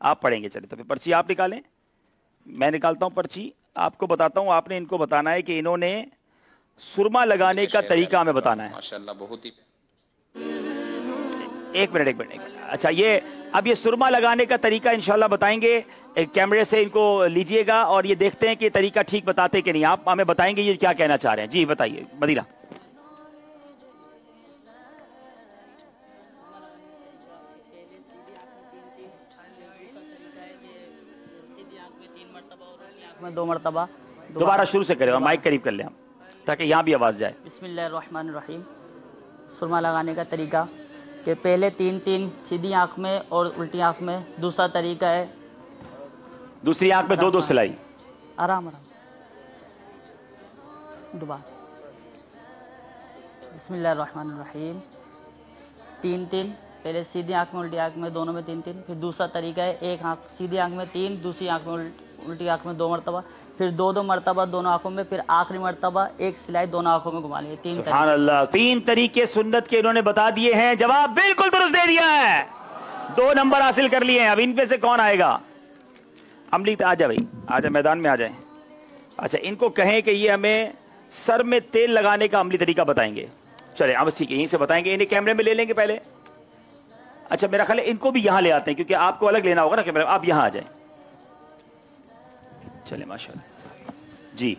آپ پڑھیں گے. چلے تو پھر پرچی آپ نکالیں, میں نکالتا ہوں پرچی. آپ کو بتاتا ہوں, آپ نے ان کو بتانا ہے کہ انہوں نے سرما لگانے کا طریقہ ہمیں بتانا ہے. ماشاءاللہ بہت ہی. ایک منٹ. اچھا, یہ اب یہ سرما لگانے کا طریقہ انشاءاللہ بتائیں گے. ایک کیمرے سے ان کو لیجئے گا اور یہ دیکھتے ہیں کہ یہ طریقہ ٹھیک بتاتے کہ نہیں. آپ ہمیں بتائیں گے یہ کیا کہنا چاہ رہے ہیں. جی بتائیے مدینہ. میں 2 مرتبہ دوبارہ شروع سے کریں اور مائک قریب کر لیں ہم تاکہ یہاں بھی آواز جائے. بسم اللہ الرحمن الرحیم. سرما لگانے کا طریقہ کہ پہلے 3 سیدھی آنکھ میں اور الٹی آنکھ میں. دوسرا طریقہ ہے دوسری آنکھ میں 2 سلائی. آرام دوبارہ. بسم اللہ الرحمن الرحیم. 3 پہلے سیدھی آنکھ میں الٹی آنکھ میں دونوں میں 3. پھر دوسرا طریقہ ہے ایک آنکھ سیدھی آنکھ میں 3, دوسری آنکھ میں الٹی آنکھ میں 2 مرتبہ, پھر 2 مرتبہ دونوں آنکھوں میں, پھر آخری مرتبہ ایک سلائی دونوں آنکھوں میں گھما لیے. 3 سبحان اللہ. 3 طریقے سنت کے انہوں نے بتا دیے ہیں. جواب بالکل درست دے دیا ہے. 2 نمبر حاصل کر لیے ہیں. اب ان پہ سے کون آئے گا؟ عملی آ جا بھائی, آ جا میدان میں آ جائیں. اچھا, ان کو کہیں کہ یہ ہمیں سر میں تیل لگانے کا عملی طریقہ بتائیں گے. چلے اب ٹھیک ہے, یہیں سے بتائیں گے. انہیں کیمرے میں لے لیں گے پہلے. اچھا میرا خیال ہے ان کو بھی یہاں لے آتے ہیں کیونکہ آپ کو الگ لینا ہوگا نا کیمرہ. آپ یہاں آ جائیں. چلے ماشاء اللہ. جی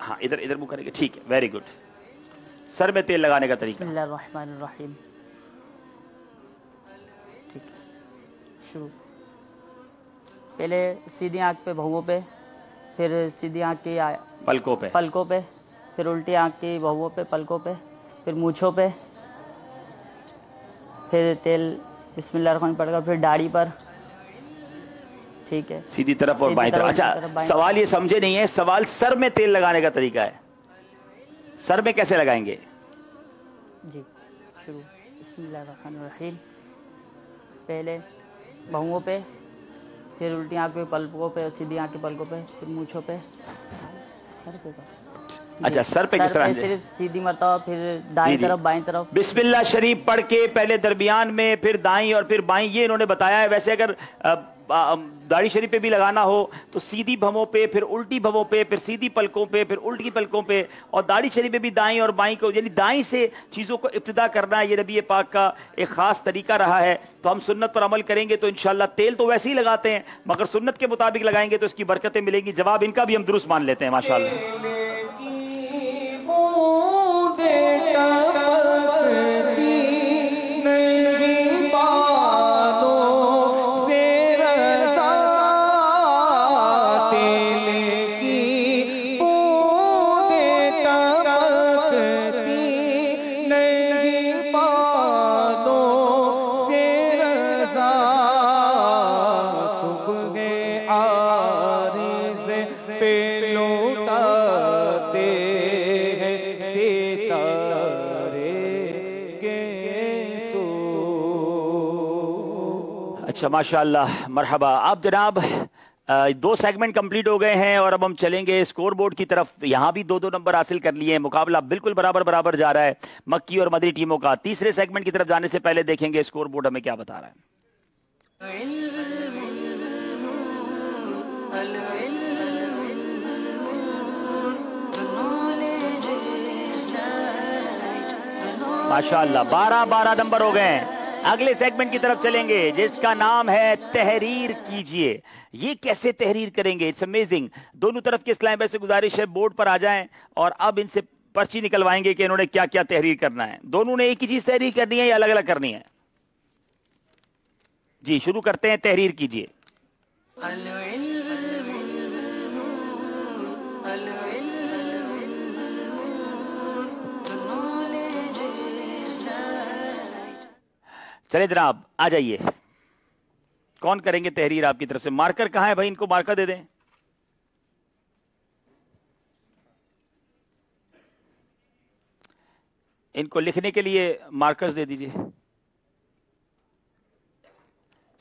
ہاں, ادھر منہ کریں گے. ٹھیک ہے, ویری گڈ. سر میں تیل لگانے کا طریقہ. بسم اللہ الرحمن الرحیم. ٹھیک ہے, شروع. پہلے سیدھی آنکھ پہ بہوؤں پہ, پھر سیدھی آنکھ کی پلکوں پہ, پھر الٹی آنکھ کی بہوؤں پہ پلکوں پہ, پھر مونچھوں پہ, پھر تیل بسم اللہ الرحمن پڑ گا, پھر داڑھی پر. ٹھیک ہے, سیدھی طرف اور بائیں طرف. اچھا سوال یہ سمجھے نہیں ہے, سوال سر میں تیل لگانے کا طریقہ ہے. سر میں کیسے لگائیں گے؟ جی شروع. بسم اللہ الرحمن الرحیم. پہلے بہوؤں پہ, پھر الٹی آنکھ پہ پلکوں پہ, سیدھی آنکھ کے پلکوں پہ, پھر مونچھوں پہ. اچھا سر پہ کس طرح؟ صرف سیدھی مرتبہ, پھر دائیں طرف بائیں طرف. بسم اللہ شریف پڑھ کے پہلے درمیان میں, پھر دائیں اور پھر بائیں, یہ انہوں نے بتایا ہے. ویسے اگر داڑھی شریف پہ بھی لگانا ہو تو سیدھی بھووں پہ, پھر الٹی بھووں پہ, پھر سیدھی پلکوں پہ, پھر الٹی پلکوں پہ, اور داڑھی شریف پہ بھی دائیں اور بائیں کو, یعنی دائیں سے چیزوں کو ابتدا کرنا ہے. یہ نبی پاک کا ایک خاص طریقہ رہا ہے. تو ہم سنت پر عمل کریں گے تو انشاءاللہ. تیل تو ویسے ہی لگاتے ہیں مگر سنت کے مطابق لگائیں گے تو اس کی برکتیں ملیں گی. جواب ان کا بھی ہم درست مان لیتے ہیں ماشاءاللہ. اچھا ماشاءاللہ, مرحبا. آپ جناب 2 سیگمنٹ کمپلیٹ ہو گئے ہیں اور اب ہم چلیں گے اسکور بورڈ کی طرف. یہاں بھی 2 نمبر حاصل کر لیے ہیں. مقابلہ بالکل برابر جا رہا ہے مکی اور مدری ٹیموں کا. تیسرے سیگمنٹ کی طرف جانے سے پہلے دیکھیں گے اسکور بورڈ ہمیں کیا بتا رہا ہے. ماشاءاللہ 12 نمبر ہو گئے ہیں. اگلے سیگمنٹ کی طرف چلیں گے جس کا نام ہے تحریر کیجئے. یہ کیسے تحریر کریں گے؟ It's amazing. دونوں طرف کے اسلام بھائی سے گزارش ہے بورڈ پر آ جائیں اور اب ان سے پرچی نکلوائیں گے کہ انہوں نے کیا کیا تحریر کرنا ہے. دونوں نے ایک ہی چیز تحریر کرنی ہے یا الگ الگ کرنی ہے؟ جی شروع کرتے ہیں. تحریر کیجئے. چلے جناب آ جائیے. کون کریں گے تحریر آپ کی طرف سے؟ مارکر کہاں ہے بھائی؟ ان کو مارکر دے دیں. ان کو لکھنے کے لیے مارکرز دے دیجئے.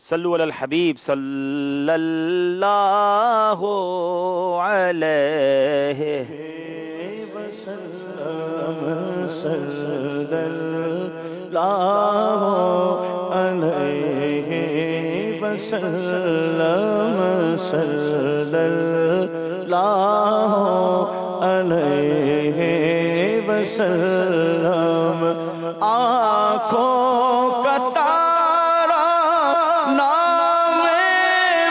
صلو علی الحبیب صلی اللہ علیہ وسلم. صلی اللہ علیہ وسلم صلی اللہ علیہ وسلم آنکھوں کا تارا نام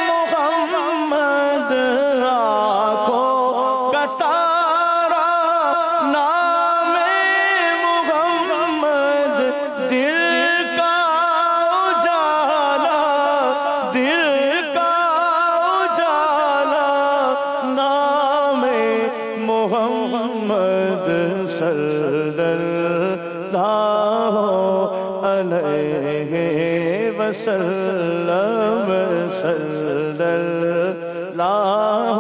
محمد آنکھوں کا تارا نام محمد دل کا اجالا نام محمد صلی اللہ علیہ وسلم صلی اللہ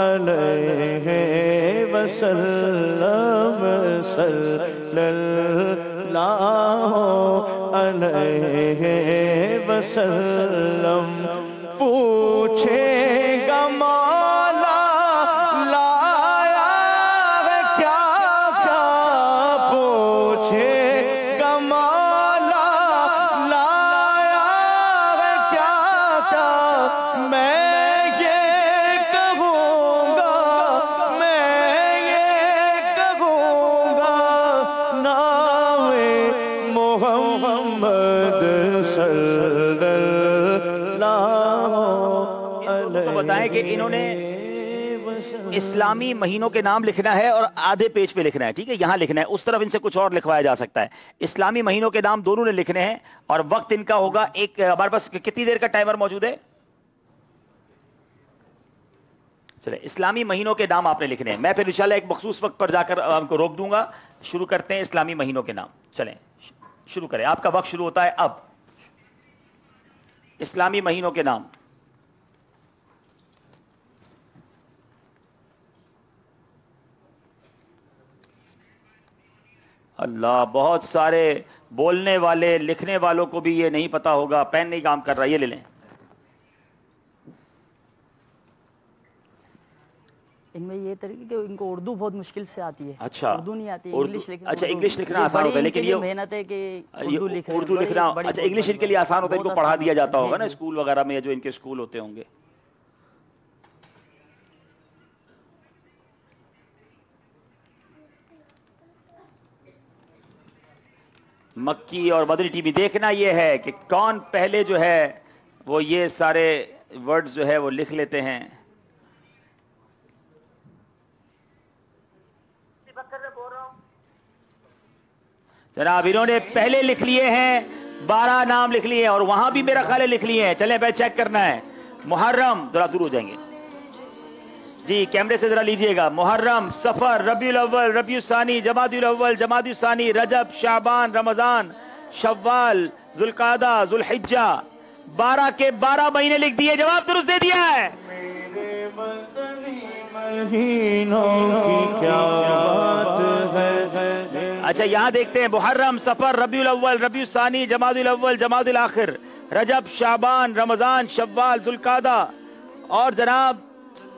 علیہ وسلم صلی اللہ علیہ وسلم پوچھے گا مولا لایا ہے کیا کیا پوچھے گا مولا لایا ہے کیا کیا میں یہ کہوں گا نام محمد صلی اللہ تو بتائیں کہ انہوں نے اسلامی مہینوں کے نام لکھنا ہے اور آدھے پیج پہ لکھنا ہے، ٹھیک ہے، یہاں لکھنا ہے، اس طرف ان سے کچھ اور لکھوایا جا سکتا ہے۔ اسلامی مہینوں کے نام دونوں نے لکھنے ہیں اور وقت ان کا ہوگا ایک، ہمارے پاس کتنی دیر کا ٹائمر موجود ہے؟ چلے، اسلامی مہینوں کے نام آپ نے لکھنے ہیں، میں پھر انشاءاللہ ایک مخصوص وقت پر جا کر آپ کو روک دوں گا۔ شروع کرتے ہیں اسلامی مہینوں کے نام، چلیں شروع کریں، آپ کا وقت شروع ہوتا ہے اب۔ اسلامی مہینوں کے نام، اللہ، بہت سارے بولنے والے لکھنے والوں کو بھی یہ نہیں پتا ہوگا، پین نہیں کام کر رہا، یہ لے لیں۔ ان میں یہ طریقے کہ ان کو اردو بہت مشکل سے آتی ہے۔ اچھا، اردو نہیں آتی، اردو، انگلش لکھنا۔ اچھا انگلش لکھنا آسان ہوتا ہے، لیکن یہ محنت ہے کہ اردو لکھنا، اچھا انگلش ان کے لیے آسان ہوتا ہے، ان کو پڑھا دیا جاتا ہوگا نا اسکول وغیرہ میں، جو ان کے اسکول ہوتے ہوں گے۔ مکی اور مدنی ٹی وی دیکھنا یہ ہے کہ کون پہلے جو ہے وہ یہ سارے ورڈز جو ہے وہ لکھ لیتے ہیں۔ جناب انہوں نے پہلے لکھ لیے ہیں، 12 نام لکھ لیے ہیں، اور وہاں بھی میرا خیال ہے لکھ لیے ہیں۔ چلیں پہ چیک کرنا ہے۔ محرم، ذرا دور ہو جائیں گے جی، کیمرے سے ذرا لیجئے گا۔ محرم، صفر، ربیع الاول، ربیع الثانی، جمادی الاول، جمادی الثانی، رجب، شعبان، رمضان، شوال، ذوالقعدہ، ذوالحجہ، 12 کے 12 مہینے لکھ دیے، جواب درست دے دیا ہے۔ میرے مدنی مہینوں کی کیا بات ہے۔ اچھا یہاں دیکھتے ہیں، محرم، صفر، ربیع الاول، ربیع الثانی، جمادی الاول، جمادی الاخر، رجب، شعبان، رمضان، شوال، ذوالقعدہ، اور جناب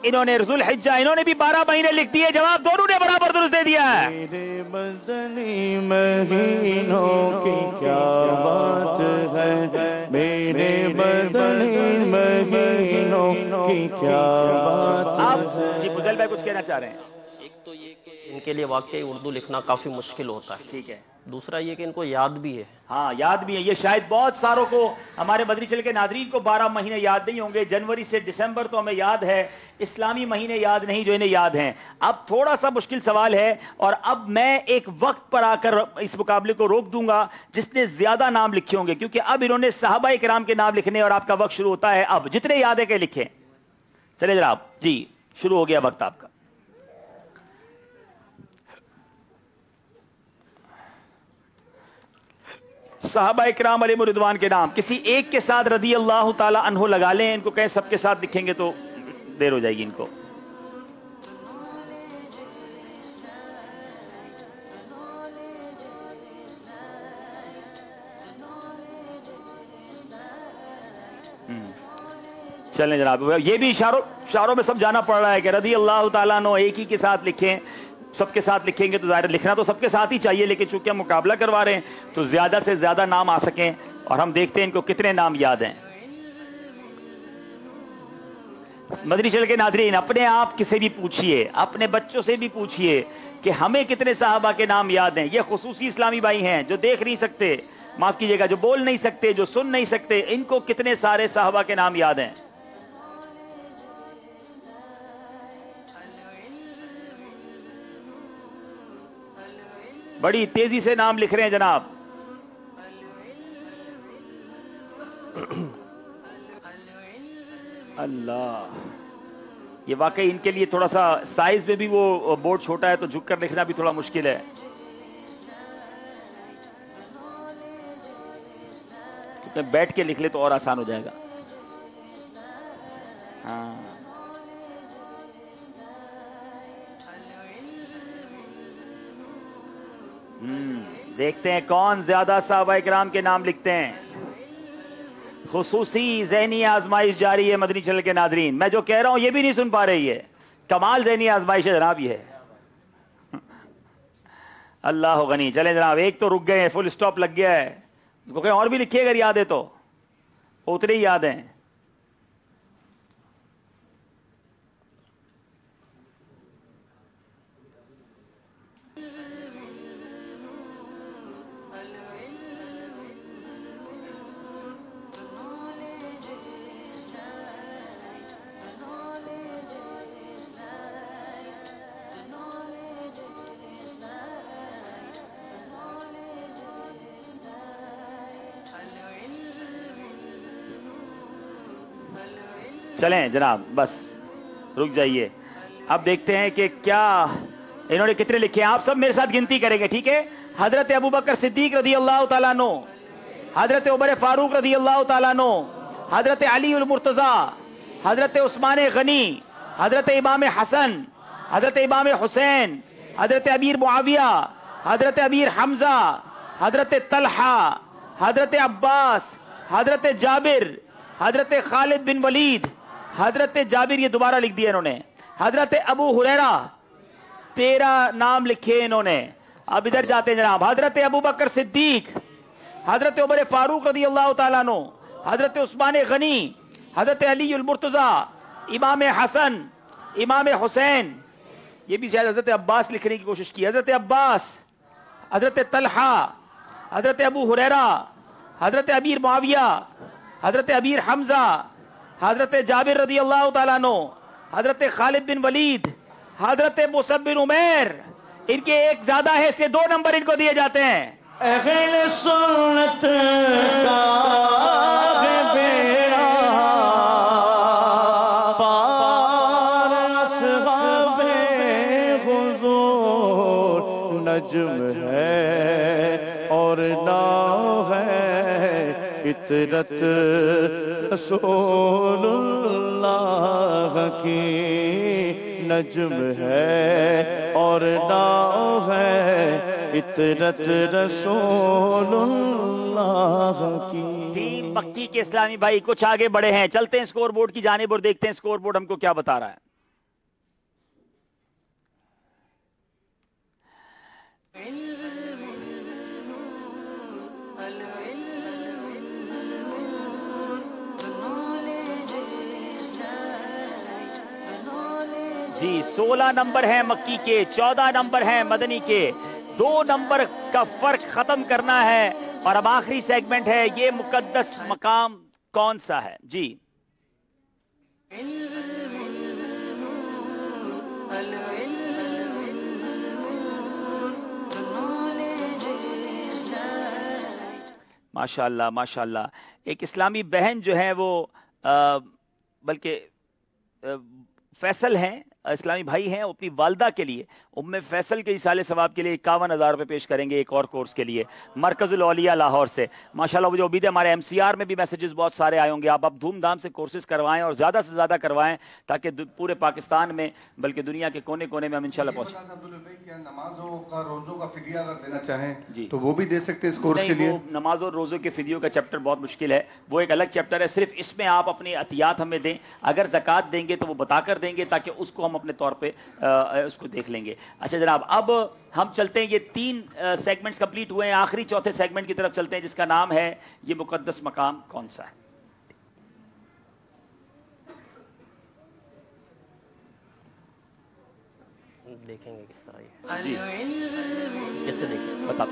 انہوں نے ذوالحجہ، انہوں نے بھی 12 مہینے لکھ دیے، جواب دونوں نے برابر درست دے دیا ہے۔ میرے مدنی مہینوں کی کیا بات ہے، میرے مدنی مہینوں کی کیا بات آپ ہے۔ جی فضل بھائی کچھ کہنا چاہ رہے ہیں؟ ایک تو یہ کہ ان کے لیے واقعی اردو لکھنا کافی مشکل ہوتا ہے، ٹھیک ہے۔ دوسرا یہ کہ ان کو یاد بھی ہے۔ ہاں یاد بھی ہے، یہ شاید بہت ساروں کو، ہمارے مدنی چینل کے ناظرین کو 12 مہینے یاد نہیں ہوں گے۔ جنوری سے دسمبر تو ہمیں یاد ہے، اسلامی مہینے یاد نہیں جو انہیں یاد ہیں۔ اب تھوڑا سا مشکل سوال ہے، اور اب میں ایک وقت پر آ کر اس مقابلے کو روک دوں گا جس نے زیادہ نام لکھے ہوں گے، کیونکہ اب انہوں نے صحابہ کرام کے نام لکھنے، اور آپ کا وقت شروع ہوتا ہے اب، جتنے یاد ہے کہ لکھیں۔ چلے جناب جی، شروع ہو گیا وقت آپ کا۔ صحابہ اکرام علیہم رضوان کے نام، کسی ایک کے ساتھ رضی اللہ تعالی عنہ لگا لیں، ان کو کہیں سب کے ساتھ لکھیں گے تو دیر ہو جائے گی ان کو۔ چلیں جناب، یہ بھی اشاروں میں سمجھانا پڑ رہا ہے کہ رضی اللہ تعالیٰ عنہ ایک ہی کے ساتھ لکھیں، سب کے ساتھ لکھیں گے تو ظاہر لکھنا تو سب کے ساتھ ہی چاہیے، لیکن چونکہ ہم مقابلہ کروا رہے ہیں تو زیادہ سے زیادہ نام آ سکیں، اور ہم دیکھتے ہیں ان کو کتنے نام یاد ہیں۔ مدنی چینل کے ناظرین، اپنے آپ کسی بھی پوچھئے، اپنے بچوں سے بھی پوچھئے کہ ہمیں کتنے صحابہ کے نام یاد ہیں. یہ خصوصی اسلامی بھائی ہیں جو دیکھ نہیں سکتے، معاف کیجئے گا، جو بول نہیں سکتے، جو سن نہیں سکتے، ان کو کتنے سارے صحابہ کے نام یاد ہیں. بڑی تیزی سے نام لکھ رہے ہیں جناب. اللہ، یہ واقعی ان کے لیے تھوڑا سا سائز میں بھی وہ بورڈ چھوٹا ہے تو جھک کر لکھنا بھی تھوڑا مشکل ہے. کیونکہ بیٹھ کے لکھ لے تو اور آسان ہو جائے گا. ہاں، دیکھتے ہیں کون زیادہ صحابہ کرام کے نام لکھتے ہیں. خصوصی ذہنی آزمائش جاری ہے مدنی چینل کے ناظرین. میں جو کہہ رہا ہوں یہ بھی نہیں سن پا رہی ہے. کمال ذہنی آزمائش ہے جناب یہ. اللہ غنی. چلیں جناب، ایک تو رک گئے ہیں، فل سٹاپ لگ گیا ہے. کہیں اور بھی لکھیے اگر یاد ہے تو، اتنے ہی یاد ہیں. چلیں جناب بس رک جائیے. اب دیکھتے ہیں کہ کیا انہوں نے کتنے لکھے ہیں. آپ سب میرے ساتھ گنتی کریں گے، ٹھیک ہے؟ حضرت ابوبکر صدیق رضی اللہ تعالیٰ عنہ، حضرت عمر فاروق رضی اللہ تعالیٰ عنہ، حضرت علی المرتضی، حضرت عثمان غنی، حضرت امام حسن، حضرت امام حسین، حضرت امیر معاویہ، حضرت امیر حمزہ، حضرت طلحہ، حضرت عباس، حضرت جابر، حضرت خالد بن ولید، حضرت جابر، یہ دوبارہ لکھ دیا انہوں نے، حضرت ابو ہریرہ، 13 نام لکھے انہوں نے. اب ادھر جاتے ہیں جناب. حضرت ابوبکر صدیق، حضرت عمر فاروق رضی اللہ تعالیٰ عنہ، حضرت عثمان غنی، حضرت علی المرتضی، امام حسن، امام حسین. یہ بھی شاید حضرت عباس لکھنے کی کوشش کی. حضرت عباس، حضرت طلحہ، حضرت ابو ہریرہ، حضرت امیر معاویہ، حضرت امیر حمزہ، حضرت جابر رضی اللہ تعالیٰ عنہ، حضرت خالد بن ولید، حضرت مصعب بن عمیر. ان کے ایک زیادہ ہے، اس کے 2 نمبر ان کو دیے جاتے ہیں. اہل سنت کا بیڑا پار اصحاب حضور نجم ہے اور ناؤ ہے عطرت رسول اللہ کی. نجم ہے اور ناؤ ہے عطرت رسول اللہ کی. 3 مکی کے اسلامی بھائی کچھ آگے بڑھے ہیں. چلتے ہیں اسکور بورڈ کی جانب اور دیکھتے ہیں اسکور بورڈ ہم کو کیا بتا رہا ہے. جی 16 نمبر ہیں مکی کے، 14 نمبر ہیں مدنی کے. 2 نمبر کا فرق ختم کرنا ہے. اور اب آخری سیگمنٹ ہے، یہ مقدس مقام کون سا ہے؟ جی ماشاءاللہ ماشاءاللہ. ایک اسلامی بہن جو ہے وہ بلکہ فیصل ہیں، اسلامی بھائی ہیں، وہ اپنی والدہ کے لیے ام فیصل کے ایصال ثواب کے لیے 51,000 روپے پیش کریں گے ایک اور کورس کے لیے مرکز الاولیاء لاہور سے. ماشاءاللہ مجھے امید ہے ہمارے ایم سی آر میں بھی میسیجز بہت سارے آئے ہوں گے. آپ اب دھوم دھام سے کورسز کروائیں اور زیادہ سے زیادہ کروائیں تاکہ پورے پاکستان میں بلکہ دنیا کے کونے کونے میں ہم انشاءاللہ پہنچیں. نمازوں کا روزوں کا فدیہ اگر دینا چاہیں جی تو وہ بھی دے سکتے ہیں اس کورس کے لیے. نماز اور روزوں کے فدیوں کا چیپٹر بہت مشکل ہے، وہ ایک الگ چیپٹر ہے. صرف اس میں آپ اپنی عطیات ہمیں دیں. اگر زکوٰۃ دیں گے تو وہ بتا کر دیں گے تاکہ اس کو ہم اپنے طور پہ اس کو دیکھ لیں گے. اچھا جناب، اب ہم چلتے ہیں، یہ 3 سیگمنٹس کمپلیٹ ہوئے ہیں. آخری چوتھے سیگمنٹ کی طرف چلتے ہیں جس کا نام ہے یہ مقدس مقام کون سا ہے. دیکھیں گے کس طرح یہ کیسے دیکھیں بتا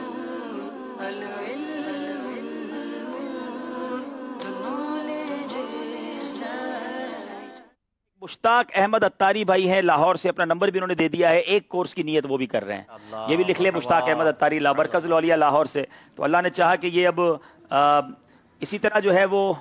مشتاق احمد اتاری بھائی ہیں لاہور سے، اپنا نمبر بھی انہوں نے دے دیا ہے، ایک کورس کی نیت وہ بھی کر رہے ہیں، یہ بھی لکھ لیں مشتاق احمد اتاری لابرکز الاولیاء لاہور سے۔ تو اللہ نے چاہا کہ یہ اب اسی طرح جو ہے وہ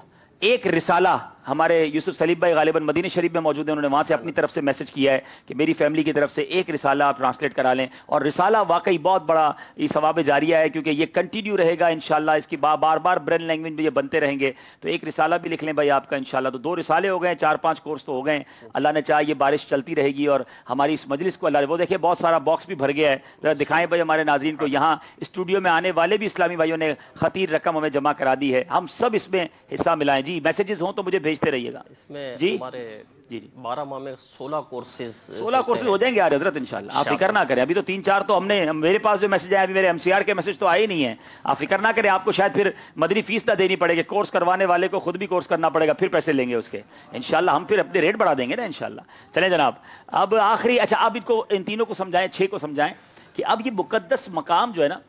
ایک رسالہ ہمارے یوسف سلیب بھائی غالباً مدینہ شریف میں موجود ہیں، انہوں نے وہاں سے اپنی طرف سے میسج کیا ہے کہ میری فیملی کی طرف سے ایک رسالہ آپ ٹرانسلیٹ کرا لیں، اور رسالہ واقعی بہت بڑا یہ ثواب جاریہ ہے، کیونکہ یہ کنٹینیو رہے گا انشاءاللہ، اس کی بار بار برین لینگویج میں یہ بنتے رہیں گے۔ تو ایک رسالہ بھی لکھ لیں بھائی آپ کا انشاءاللہ، تو 2 رسالے ہو گئے، 4-5 کورس تو ہو گئے، اللہ نے چاہا یہ بارش چلتی رہے گی اور ہماری اس مجلس کو اللہ نے وہ دیکھیں بہت سارا باکس بھی بھر گیا ہے، ذرا دکھائیں بھائی ہمارے ناظرین کو، یہاں اسٹوڈیو میں آنے والے بھی اسلامی بھائیوں نے خطیر رقم ہمیں جمع کرا دی ہے، ہم سب اس میں حصہ ملائیں جی، میسیجز ہوں تو مجھے بھیجتے رہیے گا۔ اس میں جی ہمارے جی 12 ماہ میں 16 کورسز 16 کورسز ہو جائیں گے یار حضرت انشاءاللہ، آپ فکر نہ کریں، ابھی تو 3-4 تو ہم نے، میرے پاس جو میسج آئے ابھی میرے MCR کے میسج تو آئے ہی نہیں ہیں، آپ فکر نہ کریں، آپ کو شاید پھر مدنی فیس نہ دینی پڑے گی، کورس کروانے والے کو خود بھی کورس کرنا پڑے گا، پھر پیسے لیں گے اس کے، انشاءاللہ ہم پھر اپنے ریٹ بڑھا دیں گے نا انشاءاللہ۔ چلیں جناب، اب آخری، اچھا اب ان تینوں کو سمجھائیں، 6 کو سمجھائیں کہ اب یہ مقدس مقام جو ہے نا،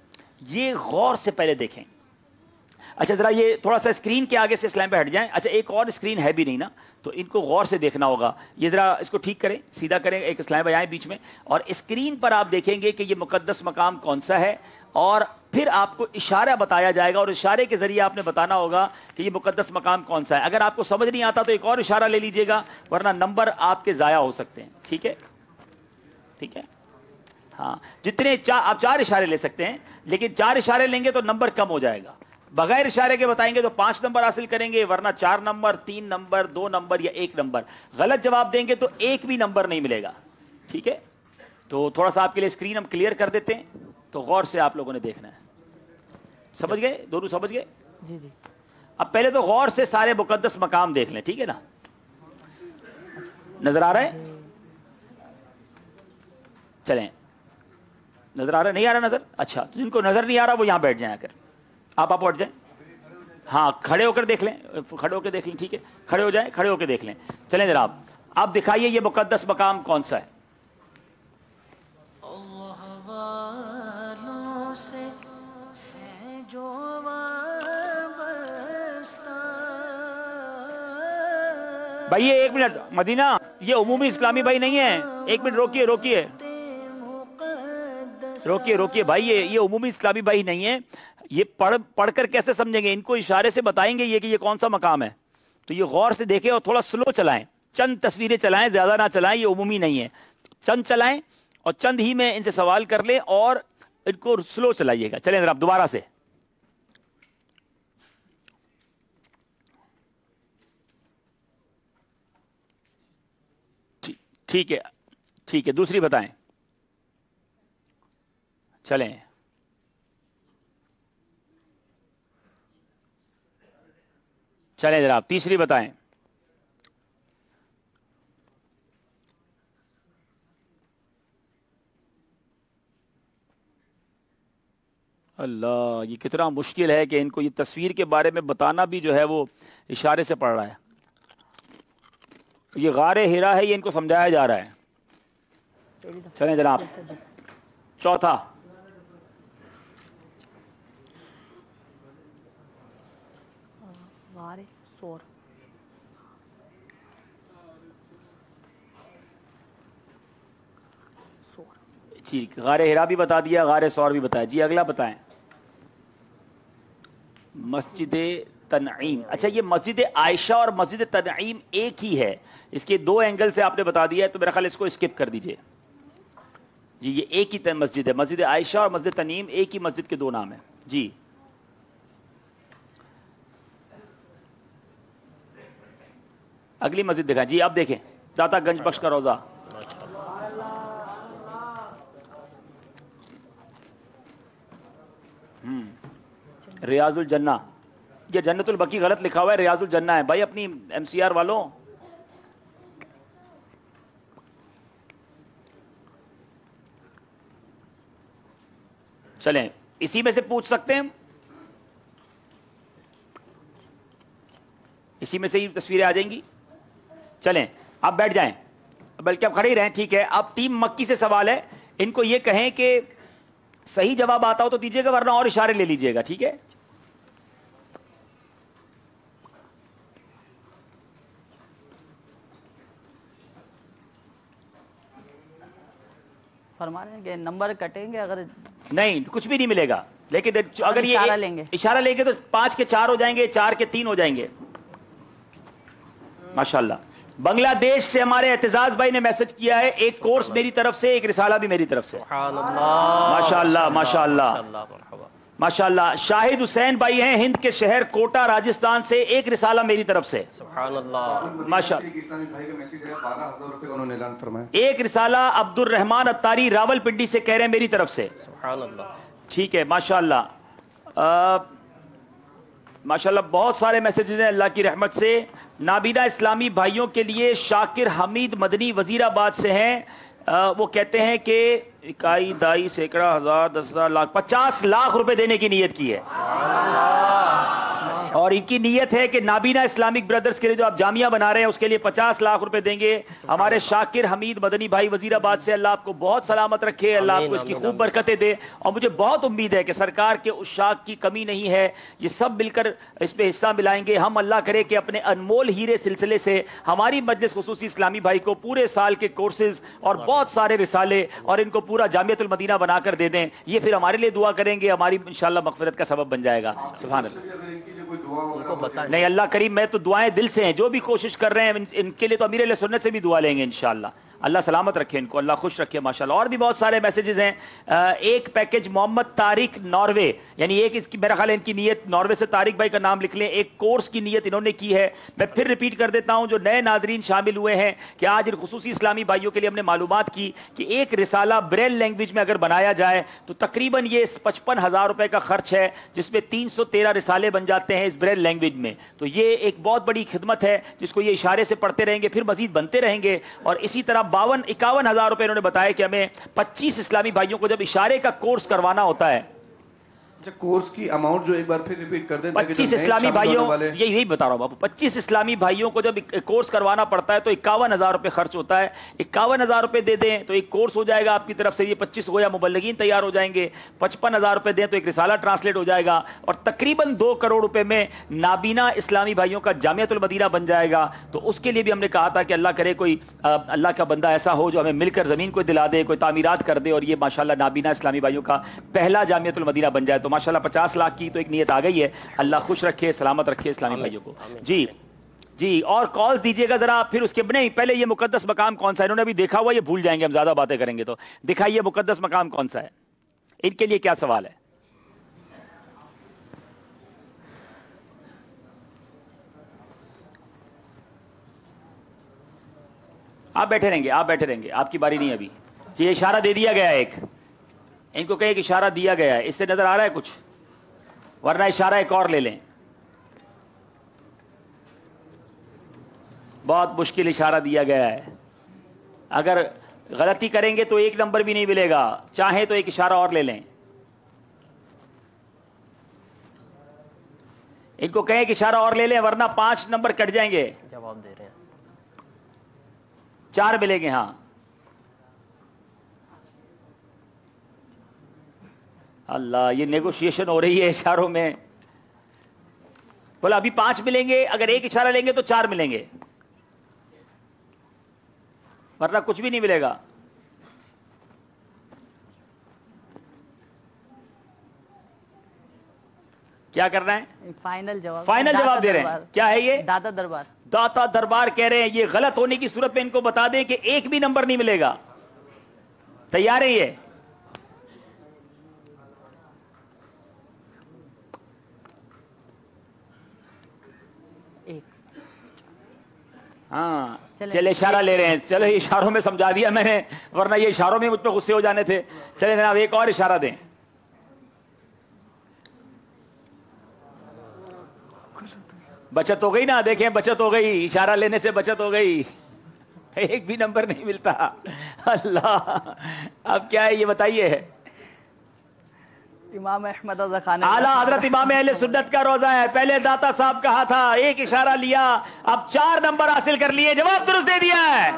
یہ غور سے پہلے دیکھیں۔ اچھا ذرا یہ تھوڑا سا اسکرین کے آگے سے اسلام پہ ہٹ جائیں، اچھا ایک اور اسکرین ہے بھی نہیں نا، تو ان کو غور سے دیکھنا ہوگا، یہ ذرا اس کو ٹھیک کریں، سیدھا کریں، ایک اسلام پہ آئیں بیچ میں، اور اسکرین پر آپ دیکھیں گے کہ یہ مقدس مقام کون سا ہے، اور پھر آپ کو اشارہ بتایا جائے گا، اور اشارے کے ذریعے آپ نے بتانا ہوگا کہ یہ مقدس مقام کون سا ہے۔ اگر آپ کو سمجھ نہیں آتا تو ایک اور اشارہ لے لیجئے گا، ورنہ نمبر آپ کے ضائع ہو سکتے ہیں، ٹھیک ہے؟ ٹھیک ہے، ہاں جتنے آپ 4 اشارے لے سکتے ہیں، لیکن 4 اشارے لیں گے تو نمبر کم ہو جائے گا، بغیر اشارے کے بتائیں گے تو 5 نمبر حاصل کریں گے، ورنہ 4 نمبر، 3 نمبر، 2 نمبر یا 1 نمبر، غلط جواب دیں گے تو 1 بھی نمبر نہیں ملے گا، ٹھیک ہے؟ تو تھوڑا سا آپ کے لیے اسکرین ہم کلیئر کر دیتے ہیں، تو غور سے آپ لوگوں نے دیکھنا ہے، سمجھ گئے؟ دونوں سمجھ گئے؟ جی جی اب پہلے تو غور سے سارے مقدس مقام دیکھ لیں، ٹھیک ہے نا؟ نظر آ رہا ہے؟ چلیں، نظر آ رہا ہے؟ نہیں آ رہا نظر؟ اچھا، تو جن کو نظر نہیں آ رہا وہ یہاں بیٹھ جائیں، آ کر آپ ہٹ جائیں، ہاں کھڑے ہو کر دیکھ لیں، کھڑے ہو کے دیکھ لیں، ٹھیک ہے، کھڑے ہو جائیں، کھڑے ہو کے دیکھ لیں۔ چلیں جناب، آپ دکھائیے یہ مقدس مقام کون سا ہے؟ بھائی یہ 1 منٹ، مدینہ یہ عمومی اسلامی بھائی نہیں ہے، 1 منٹ روکیے روکیے بھائی، یہ عمومی اسلامی بھائی نہیں ہے، یہ پڑھ کر کیسے سمجھیں گے؟ ان کو اشارے سے بتائیں گے یہ کہ یہ کون سا مقام ہے، تو یہ غور سے دیکھیں اور تھوڑا سلو چلائیں، چند تصویریں چلائیں، زیادہ نہ چلائیں، یہ عمومی نہیں ہے، چند چلائیں اور چند ہی میں ان سے سوال کر لیں اور ان کو سلو چلائیے گا۔ چلیں ذرا دوبارہ سے، ٹھیک ہے، دوسری بتائیں، چلیں جناب، تیسری بتائیں، اللہ یہ کتنا مشکل ہے کہ ان کو یہ تصویر کے بارے میں بتانا بھی جو ہے وہ اشارے سے پڑھ رہا ہے، یہ غار ہرا ہے، یہ ان کو سمجھایا جا رہا ہے۔ چلیں جناب، چوتھا، غار سور، ٹھیک، غار ہرا بھی بتا دیا، غار سور بھی بتایا، جی اگلا بتائیں۔ مسجد تنعیم، اچھا یہ مسجد عائشہ اور مسجد تنعیم ایک ہی ہے، اس کے 2 اینگل سے آپ نے بتا دیا ہے، تو میرا خیال اس کو اسکپ کر دیجئے جی، یہ ایک ہی مسجد ہے، مسجد عائشہ اور مسجد تنعیم ایک ہی مسجد کے 2 نام ہیں جی۔ اگلی مسجد دکھائیں جی، اب دیکھیں داتا گنج بخش کا روزہ، ریاض الجنہ، یہ جنت البقیع غلط لکھا ہوا ہے، ریاض الجنہ ہے بھائی، اپنی MCR والوں۔ چلیں اسی میں سے پوچھ سکتے ہیں، اسی میں سے ہی تصویریں آ جائیں گی۔ چلیں آپ بیٹھ جائیں، بلکہ اب کھڑے ہی رہیں، ٹھیک ہے. اب ٹیم مکی سے سوال ہے، ان کو یہ کہیں کہ صحیح جواب آتا ہو تو دیجیے گا، ورنہ اور اشارے لے لیجیے گا، ٹھیک ہے. فرما رہے ہیں کہ نمبر کٹیں گے اگر نہیں کچھ بھی نہیں ملے گا، لیکن اگر یہ اشارہ لیں گے، اشارہ لیں گے تو 5 کے 4 ہو جائیں گے، 4 کے 3 ہو جائیں گے. ماشاءاللہ. بنگلہ دیش سے ہمارے اعتزاز بھائی نے میسج کیا ہے، ایک کورس میری طرف سے، ایک رسالہ بھی میری طرف سے. سبحان اللہ، ماشاءاللہ ماشاءاللہ مرحبا. ماشاءاللہ. شاہد حسین بھائی ہیں ہند کے شہر کوٹا راجستھان سے، ایک رسالہ میری طرف سے. سبحان اللہ، ماشاءاللہ. ایک اسلامی بھائی کا میسج ہے، 12,000 روپے انہوں نے اعلان فرمایا. ایک رسالہ عبد الرحمان اتاری راول پنڈی سے کہہ رہے ہیں میری طرف سے. سبحان اللہ. ٹھیک ہے ماشاءاللہ. ماشاءاللہ بہت سارے میسیجز ہیں اللہ کی رحمت سے. نابینا اسلامی بھائیوں کے لیے شاکر حمید مدنی وزیر آباد سے ہیں، وہ کہتے ہیں کہ اکائی دائی سینکڑا ہزار 10,000 لاکھ 50 لاکھ روپے دینے کی نیت کی ہے، اور ان کی نیت ہے کہ نابینا اسلامک برادرز کے لیے جو آپ جامعہ بنا رہے ہیں اس کے لیے 50 لاکھ روپے دیں گے. ہمارے شاکر حمید مدنی بھائی وزیر آباد سے، اللہ آپ کو بہت سلامت رکھے، اللہ آپ کو اس کی خوب برکتیں دے. اور مجھے بہت امید ہے کہ سرکار کے عشاق کی کمی نہیں ہے، یہ سب مل کر اس پہ حصہ ملائیں گے. ہم اللہ کرے کہ اپنے انمول ہیرے سلسلے سے ہماری مجلس خصوصی اسلامی بھائی کو پورے سال کے کورسز اور بہت سارے رسالے اور ان کو پورا جامعۃ المدینہ بنا کر دے دیں. یہ پھر ہمارے لیے دعا کریں گے، ہماری انشاءاللہ مغفرت کا سبب بن جائے گا. سبحان اللہ. نہیں اللہ کریم، میں تو دعائیں دل سے ہیں، جو بھی کوشش کر رہے ہیں ان کے لیے تو امیر علیہ سنت سے بھی دعا لیں گے انشاءاللہ. اللہ سلامت رکھے ان کو، اللہ خوش رکھے ماشاءاللہ. اور بھی بہت سارے میسیجز ہیں. ایک پیکج محمد طارق ناروے، یعنی ایک اس کی میرا خیال ہے ان کی نیت ناروے سے طارق بھائی کا نام لکھ لیں. ایک کورس کی نیت انہوں نے کی ہے. میں پھر ریپیٹ کر دیتا ہوں جو نئے ناظرین شامل ہوئے ہیں کہ آج ان خصوصی اسلامی بھائیوں کے لیے ہم نے معلومات کی کہ ایک رسالہ بریل لینگویج میں اگر بنایا جائے تو تقریباً یہ 55,000 روپے کا خرچ ہے، جس میں 313 رسالے بن جاتے ہیں اس بریل لینگویج میں. تو یہ ایک بہت بڑی خدمت ہے جس کو یہ اشارے سے پڑھتے رہیں گے، پھر مزید بنتے رہیں گے. اور اسی طرح 51,000 روپے انہوں نے بتایا کہ ہمیں 25 اسلامی بھائیوں کو جب اشارے کا کورس کروانا ہوتا ہے. کورس کی اماؤنٹ جو ایک بار پھر ریپیٹ کر دیں. 25 اسلامی بھائیوں، یہی بتا رہا ہوں باپو، 25 اسلامی بھائیوں کو جب کورس کروانا پڑتا ہے تو 51,000 روپے خرچ ہوتا ہے. 51,000 روپے دے دیں تو ایک کورس ہو جائے گا آپ کی طرف سے، یہ 25 گویا مبلغین تیار ہو جائیں گے. 55,000 روپے دیں تو ایک رسالہ ٹرانسلیٹ ہو جائے گا، اور تقریباً 2 کروڑ روپے میں نابینا اسلامی بھائیوں کا جامعۃ المدینہ بن جائے گا. تو اس کے لیے بھی ہم نے کہا تھا کہ اللہ کرے کوئی اللہ کا بندہ ایسا ہو جو ہمیں مل کر زمین کو دلا دے، کوئی تعمیرات کر دے، اور یہ ماشاءاللہ نابینا اسلامی بھائیوں کا پہلا جامعۃ المدینہ بن جائے. تو ماشاءاللہ 50 لاکھ کی تو ایک نیت آ گئی ہے. اللہ خوش رکھے، سلامت رکھے اسلامی بھائیوں کو. جی اور کال دیجیے گا ذرا، پھر اس کے نہیں پہلے یہ مقدس مقام کون سا ہے؟ انہوں نے ابھی دیکھا ہوا، یہ بھول جائیں گے ہم زیادہ باتیں کریں گے تو. دکھائیے مقدس مقام کون سا ہے، ان کے لیے کیا سوال ہے. آپ بیٹھے رہیں گے، آپ بیٹھے رہیں گے، آپ کی باری نہیں ابھی. جی یہ اشارہ دے دیا گیا ہے، ایک ان کو کہ ایک اشارہ دیا گیا ہے، اس سے نظر آ رہا ہے کچھ؟ ورنہ اشارہ ایک اور لے لیں. بہت مشکل اشارہ دیا گیا ہے، اگر غلطی کریں گے تو 1 نمبر بھی نہیں ملے گا. چاہیں تو ایک اشارہ اور لے لیں. ان کو کہیں کہ اشارہ اور لے لیں ورنہ 5 نمبر کٹ جائیں گے. جواب دے رہے ہیں. 4 ملیں گے. ہاں اللہ، یہ نیگوشیشن ہو رہی ہے اشاروں میں. بولا ابھی 5 ملیں گے، اگر ایک اشارہ لیں گے تو 4 ملیں گے، ورنہ کچھ بھی نہیں ملے گا. کیا کرنا ہے؟ فائنل جواب، فائنل جواب دے رہے ہیں. کیا ہے یہ؟ داتا دربار. داتا دربار کہہ رہے ہیں یہ غلط ہونے کی صورت میں ان کو بتا دیں کہ ایک بھی نمبر نہیں ملے گا. تیار ہے یہ؟ ہاں چلے اشارہ لے رہے ہیں. چلے اشاروں میں سمجھا دیا میں نے، ورنہ یہ اشاروں میں مجھ پہ غصے ہو جانے تھے. چلے جناب ایک اور اشارہ دیں. بچت ہو گئی نا، دیکھیں بچت ہو گئی، اشارہ لینے سے بچت ہو گئی. ایک بھی نمبر نہیں ملتا. اللہ، اب کیا ہے یہ بتائیے. امام احمد رضا خان اعلیٰ حضرت امام اہل سنت کا روزہ ہے. پہلے داتا صاحب کہا تھا، ایک اشارہ لیا، اب 4 نمبر حاصل کر لیے. جواب درست دے دیا ہے.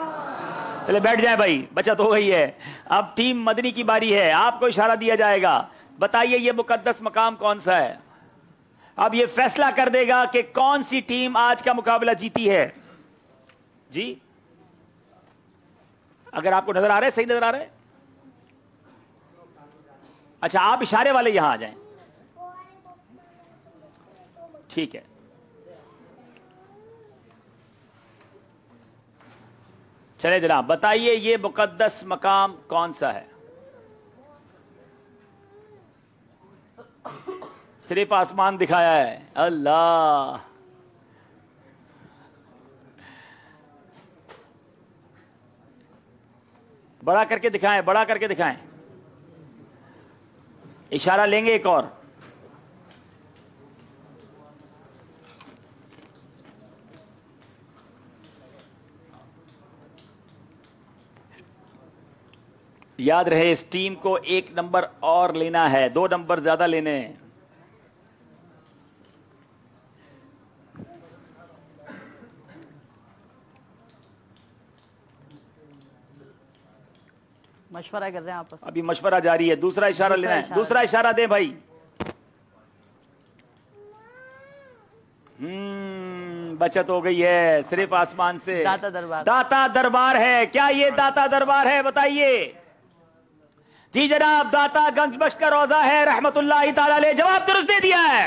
چلے بیٹھ جائیں بھائی، بچت ہو گئی ہے. اب ٹیم مدنی کی باری ہے، آپ کو اشارہ دیا جائے گا. بتائیے یہ مقدس مقام کون سا ہے؟ اب یہ فیصلہ کر دے گا کہ کون سی ٹیم آج کا مقابلہ جیتی ہے. جی اگر آپ کو نظر آ رہا ہے، صحیح نظر آ رہا ہے؟ اچھا آپ اشارے والے یہاں آ جائیں. ٹھیک ہے. چلے جناب بتائیے یہ مقدس مقام کون سا ہے؟ صرف آسمان دکھایا ہے. اللہ، بڑا کر کے دکھائیں، بڑا کر کے دکھائیں. اشارہ لیں گے ایک اور. یاد رہے اس ٹیم کو ایک نمبر اور لینا ہے، 2 نمبر زیادہ لینے ہیں. مشورہ کر رہے ہیں آپس. ابھی مشورہ جاری ہے. دوسرا اشارہ لینا ہے. دوسرا اشارہ دیں بھائی. بچت ہو گئی ہے صرف آسمان سے. داتا دربار. داتا دربار ہے. کیا یہ داتا دربار ہے؟ بتائیے. جی جناب داتا گنج بخش کا روزہ ہے رحمت اللہ تعالی علیہ. جواب درست دے دیا ہے.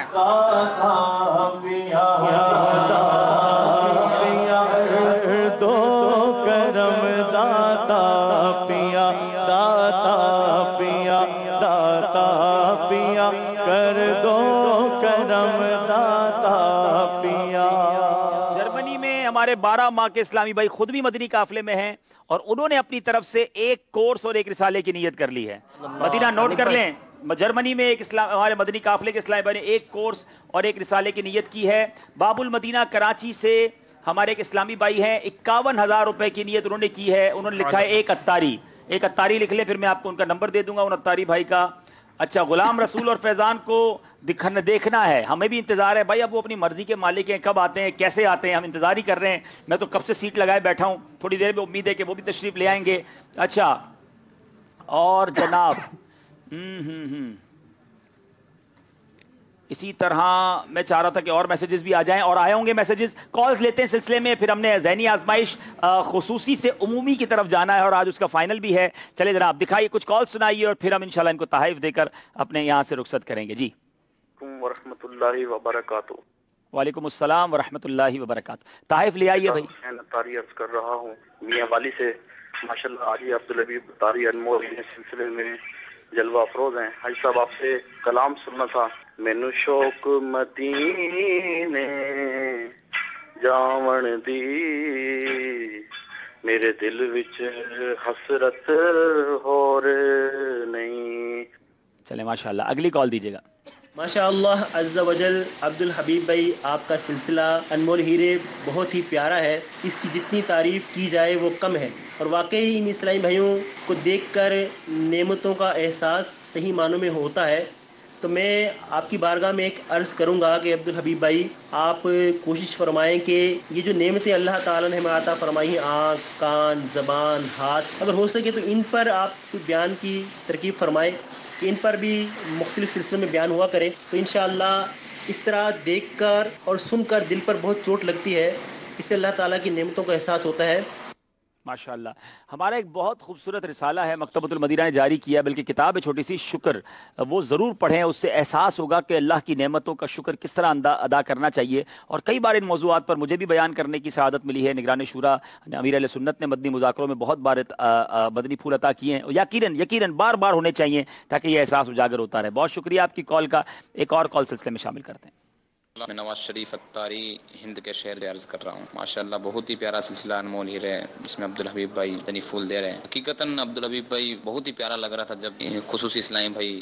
دو کرم داتا پیا، داتا پیا، داتا پیا، کر دو کرم داتا پیا. جرمنی میں ہمارے 12 ماہ کے اسلامی بھائی خود بھی مدنی قافلے میں ہیں اور انہوں نے اپنی طرف سے ایک کورس اور ایک رسالے کی نیت کر لی ہے. مدینہ نوٹ کر لیں. جرمنی میں ایک ہمارے مدنی قافلے کے اسلامی بھائی نے ایک کورس اور ایک رسالے کی نیت کی ہے. باب المدینہ کراچی سے ہمارے ایک اسلامی بھائی ہیں، 51,000 روپے کی نیت انہوں نے کی ہے. انہوں نے لکھا ہے ایک اتاری. ایک اتاری لکھ لیں، پھر میں آپ کو ان کا نمبر دے دوں گا ان اتاری بھائی کا. اچھا غلام رسول اور فیضان کو دیکھنا ہے. ہمیں بھی انتظار ہے بھائی. اب وہ اپنی مرضی کے مالک ہیں، کب آتے ہیں کیسے آتے ہیں ہم انتظار ہی کر رہے ہیں. میں تو کب سے سیٹ لگائے بیٹھا ہوں. تھوڑی دیر میں امید ہے کہ وہ بھی تشریف لے آئیں گے. اچھا اور جناب اسی طرح میں چاہ رہا تھا کہ اور میسیجز بھی آ جائیں اور آئے ہوں گے میسیجز. کالز لیتے ہیں سلسلے میں، پھر ہم نے ذہنی آزمائش خصوصی سے عمومی کی طرف جانا ہے اور آج اس کا فائنل بھی ہے. چلے جناب دکھائیے کچھ کال سنائیے اور پھر ہم انشاءاللہ ان کو تحائف دے کر اپنے یہاں سے رخصت کریں گے. جی ورحمۃ اللہ وبرکاتہ. وعلیکم السلام ورحمۃ اللہ وبرکاتہ. تحائف لے آئیے بھائی. میں طاری عرض کر رہا ہوں میاں والی سے. ماشاءاللہ آج عبدالحبیب طاری انمول سلسلے میں جلوہ افروز ہیں. حاجی صاحب آپ سے کلام سننا تھا. مینو شوق مدینے جاون دی، میرے دل وچ حسرت ہور نہیں. چلے ماشاءاللہ اگلی کال دیجیے گا. ماشاء اللہ عز و جل. عبدالحبیب بھائی آپ کا سلسلہ انمول ہیرے بہت ہی پیارا ہے. اس کی جتنی تعریف کی جائے وہ کم ہے اور واقعی ان اسلامی بھائیوں کو دیکھ کر نعمتوں کا احساس صحیح معنوں میں ہوتا ہے. تو میں آپ کی بارگاہ میں ایک عرض کروں گا کہ عبدالحبیب بھائی آپ کوشش فرمائیں کہ یہ جو نعمتیں اللہ تعالیٰ نے ہمیں عطا فرمائی ہیں، آنکھ، کان، زبان، ہاتھ، اگر ہو سکے تو ان پر آپ بیان کی ترکیب فرمائیں کہ ان پر بھی مختلف سلسلوں میں بیان ہوا کرے. تو انشاءاللہ اس طرح دیکھ کر اور سن کر دل پر بہت چوٹ لگتی ہے. اس سے اللہ تعالیٰ کی نعمتوں کا احساس ہوتا ہے. ماشاءاللہ ہمارا ایک بہت خوبصورت رسالہ ہے مکتبۃ المدینہ نے جاری کیا، بلکہ کتاب ہے چھوٹی سی شکر. وہ ضرور پڑھیں، اس سے احساس ہوگا کہ اللہ کی نعمتوں کا شکر کس طرح ادا کرنا چاہیے. اور کئی بار ان موضوعات پر مجھے بھی بیان کرنے کی سعادت ملی ہے. نگران شورا امیر اہل سنت نے مدنی مذاکروں میں بہت بار مدنی پھول عطا کیے ہیں. یقیناً بار بار ہونے چاہیے تاکہ یہ احساس اجاگر ہوتا رہے. بہت شکریہ آپ کی کال کا. ایک اور کال سلسلے میں شامل کرتے ہیں. میں نواز شریف اتاری ہند کے شہر سے عرض کر رہا ہوں. ماشاءاللہ بہت ہی پیارا سلسلہ انمول ہیرے ہے جس میں عبدالحبیب بھائی دنی پھول دے رہے ہیں. حقیقتاً عبدالحبیب بھائی بہت ہی پیارا لگ رہا تھا جب خصوصی اسلامی بھائی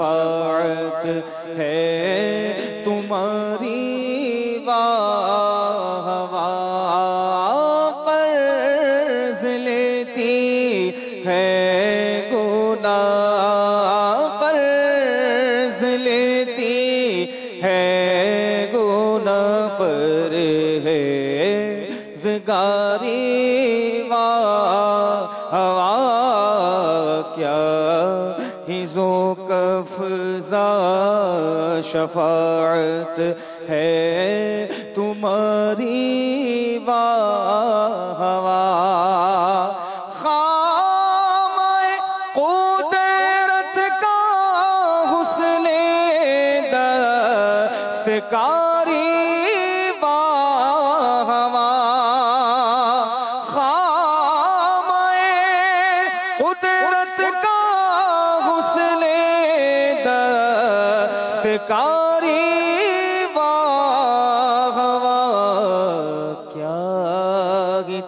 شفاعت ہے تمہاری واہ واہ قرض لیتی ہے گناہ قرض لیتی ہے گناہ پر ہے زگاری واہ واہ کیا ہی ذوق افزا شفاعت ہے تمہاری واہ واہ خامۂ قدرت کا حسن دستکاری واہ واہ خامۂ قدرت کا حسن دستکاری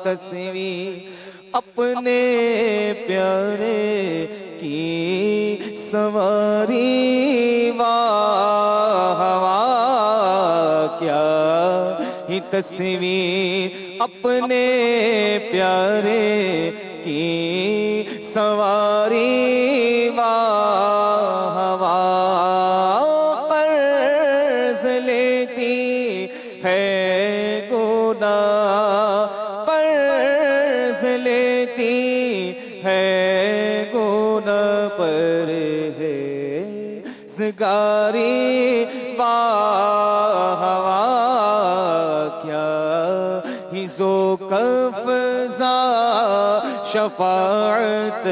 تصویر اپنے پیارے کی سواری واہ واہ کیا ہی تصویر اپنے پیارے کی سواری واہ واہ قرض لیتی ہے گناہ قرض لیتی ہے گناہ پر ہے زگاری واہ واہ کیا ہی ذوق افزا شفاعت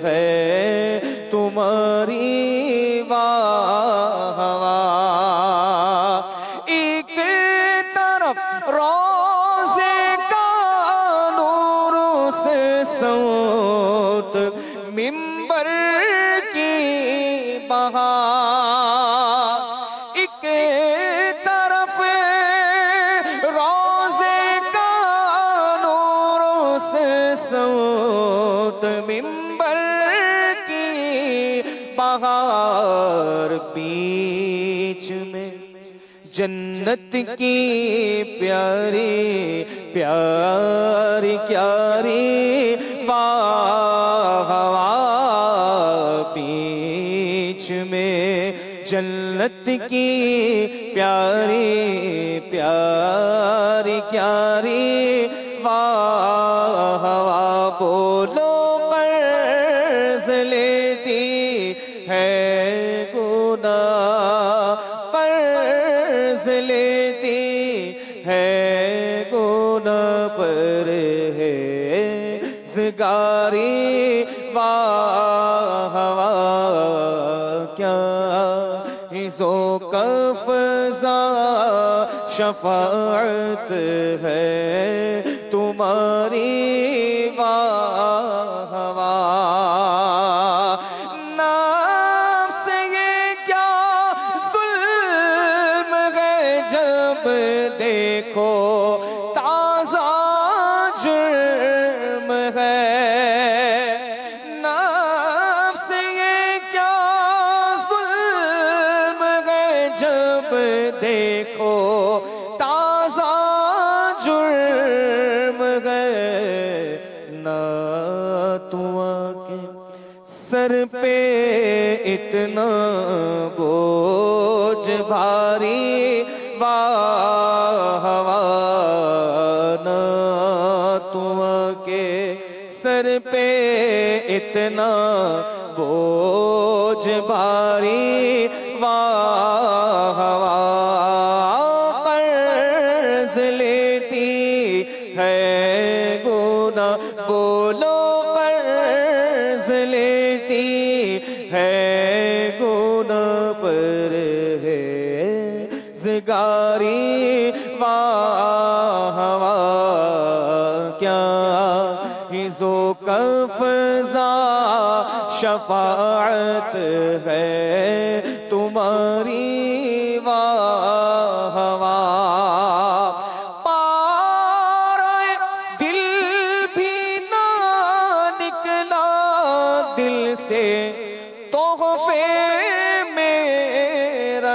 ہے تمہاری واہ واہ ایک طرف روزے کا نور سے سوت منبر کی بہار ایک طرف روزے کا نور سے سوت منبر کی بہار بیچ میں جنت کی پیاری پیاری پیاری واہ واہ بیچ میں جنت کی پیاری پیاری پیاری واہ واہ بولو قرض لیتی ہے گناہ قرض لیتی ہے گناہ پر ہے زگاری واہ واہ کیا ہی ذوق افزا شفاعت ہے تمہاری واہ واہ نفس یہ کیا ظلم ہے جب دیکھو تازہ جرم ہے نفس یہ کیا ظلم ہے جب دیکھو تازہ جرم ہے نہ تو کے سر پہ اتنا بوجھ بھاری واہ واہ نہ تو کے سر پہ اتنا بوجھ بھاری واہ واہ قرض لیتی ہے گناہ بولو قرض لیتی ہے گناہ پر ہے زگاری واہ واہ کیا ہی ذوق افزا شفاعت ہے تمہاری واہ واہ پارے دل بھی نہ نکلا دل سے تحفے